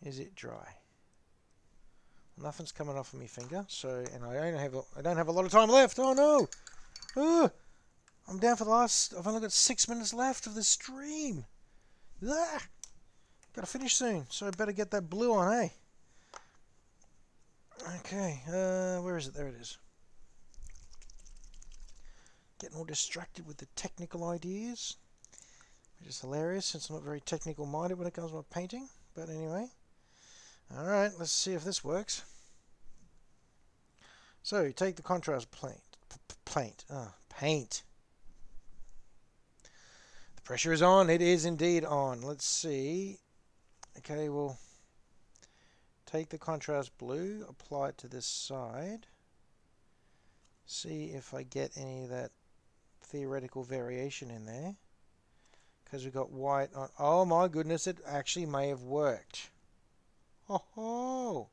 is it dry? Nothing's coming off of my finger, so and I don't have a lot of time left. Oh no! I'm down for the last. I've only got 6 minutes left of the stream. Gotta finish soon, so I better get that blue on, hey? Okay, where is it? There it is. Getting all distracted with the technical ideas. Which is hilarious since I'm not very technical minded when it comes to my painting. But anyway. Alright, let's see if this works. So, you take the contrast paint. The pressure is on. It is indeed on. Let's see. Okay, we'll take the contrast blue, apply it to this side. See if I get any of that theoretical variation in there. Because we've got white on. Oh my goodness, it actually may have worked. Oh,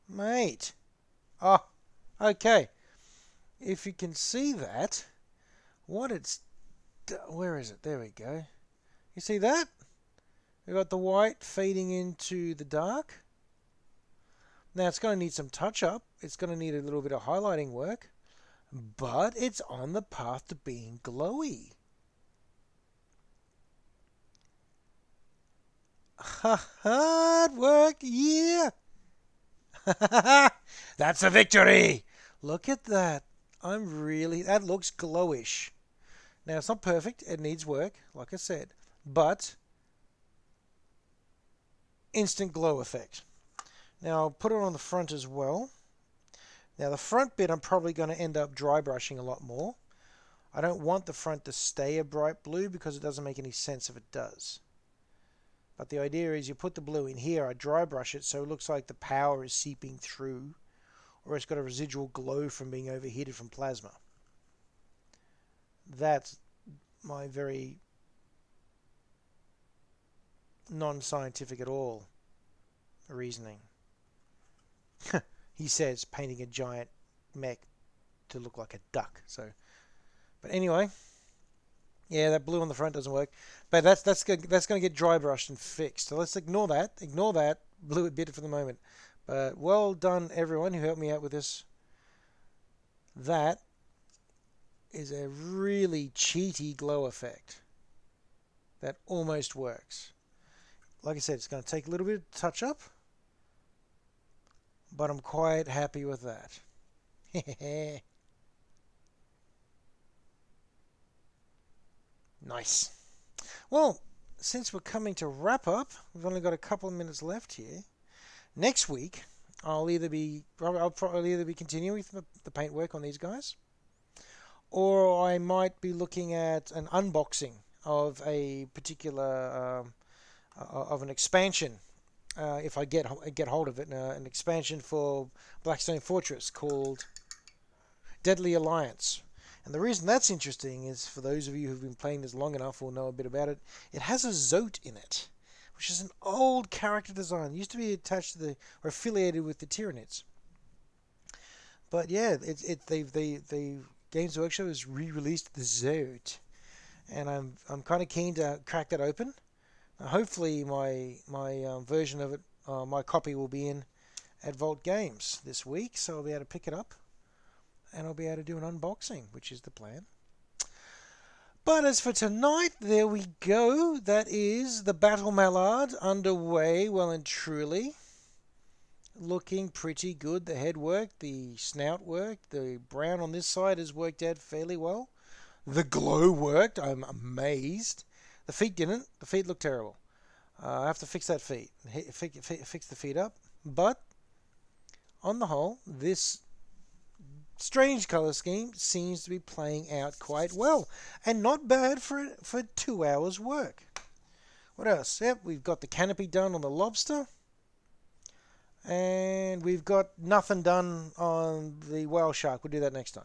mate. Oh, okay. If you can see that, what it's... Where is it? There we go. You see that? We've got the white fading into the dark. Now it's going to need some touch up. It's going to need a little bit of highlighting work. But it's on the path to being glowy. Hard work, yeah. That's a victory. Look at that. That looks glowish. Now it's not perfect. It needs work, like I said. But instant glow effect. Now I'll put it on the front as well. Now the front bit I'm probably going to end up dry brushing a lot more. I don't want the front to stay a bright blue because it doesn't make any sense if it does. But the idea is you put the blue in here, I dry brush it so it looks like the power is seeping through, or it's got a residual glow from being overheated from plasma. That's my very non-scientific at all reasoning. He says painting a giant mech to look like a duck. But anyway, yeah, that blue on the front doesn't work. But that's going to get dry brushed and fixed. So let's ignore that. Ignore that blue bit for the moment. But well done, everyone who helped me out with this. That is a really cheaty glow effect that almost works. Like I said, it's going to take a little bit of touch up, but I'm quite happy with that. Nice. Well, since we're coming to wrap up, we've only got a couple of minutes left here. Next week, I'll probably either be continuing with the paint work on these guys, or I might be looking at an unboxing of a particular of an expansion. If I get hold of it, an expansion for Blackstone Fortress called Deadly Alliance. And the reason that's interesting is, for those of you who've been playing this long enough will know a bit about it, it has a Zote in it, which is an old character design. It used to be attached to or affiliated with the Tyranids. But yeah, the Games Workshop has re-released the Zote, and I'm kind of keen to crack that open. Hopefully my version of it, my copy will be in at Vault Games this week, so I'll be able to pick it up. And I'll be able to do an unboxing, which is the plan. But as for tonight, there we go. That is the Battle Mallard underway well and truly. Looking pretty good. The head worked, the snout worked, the brown on this side has worked out fairly well. The glow worked. I'm amazed. The feet didn't. The feet look terrible. I have to fix that feet. Fix the feet up. But on the whole, this strange color scheme seems to be playing out quite well, and not bad for 2 hours work. What else? Yep, we've got the canopy done on the lobster, and we've got nothing done on the whale shark. We'll do that next time.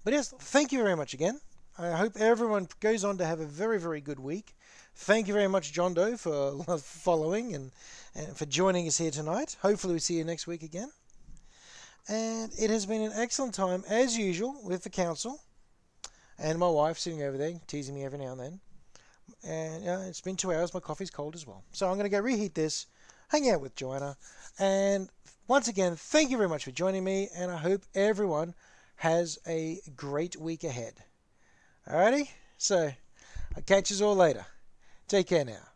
But yes, thank you very much again. I hope everyone goes on to have a very, very good week. Thank you very much, John Doe, for following and for joining us here tonight. Hopefully we see you next week again. And it has been an excellent time, as usual, with the council. And my wife sitting over there, teasing me every now and then. And it's been 2 hours. My coffee's cold as well. So I'm going to go reheat this, hang out with Joanna. And once again, thank you very much for joining me. And I hope everyone has a great week ahead. Alrighty? So, I'll catch you all later. Take care now.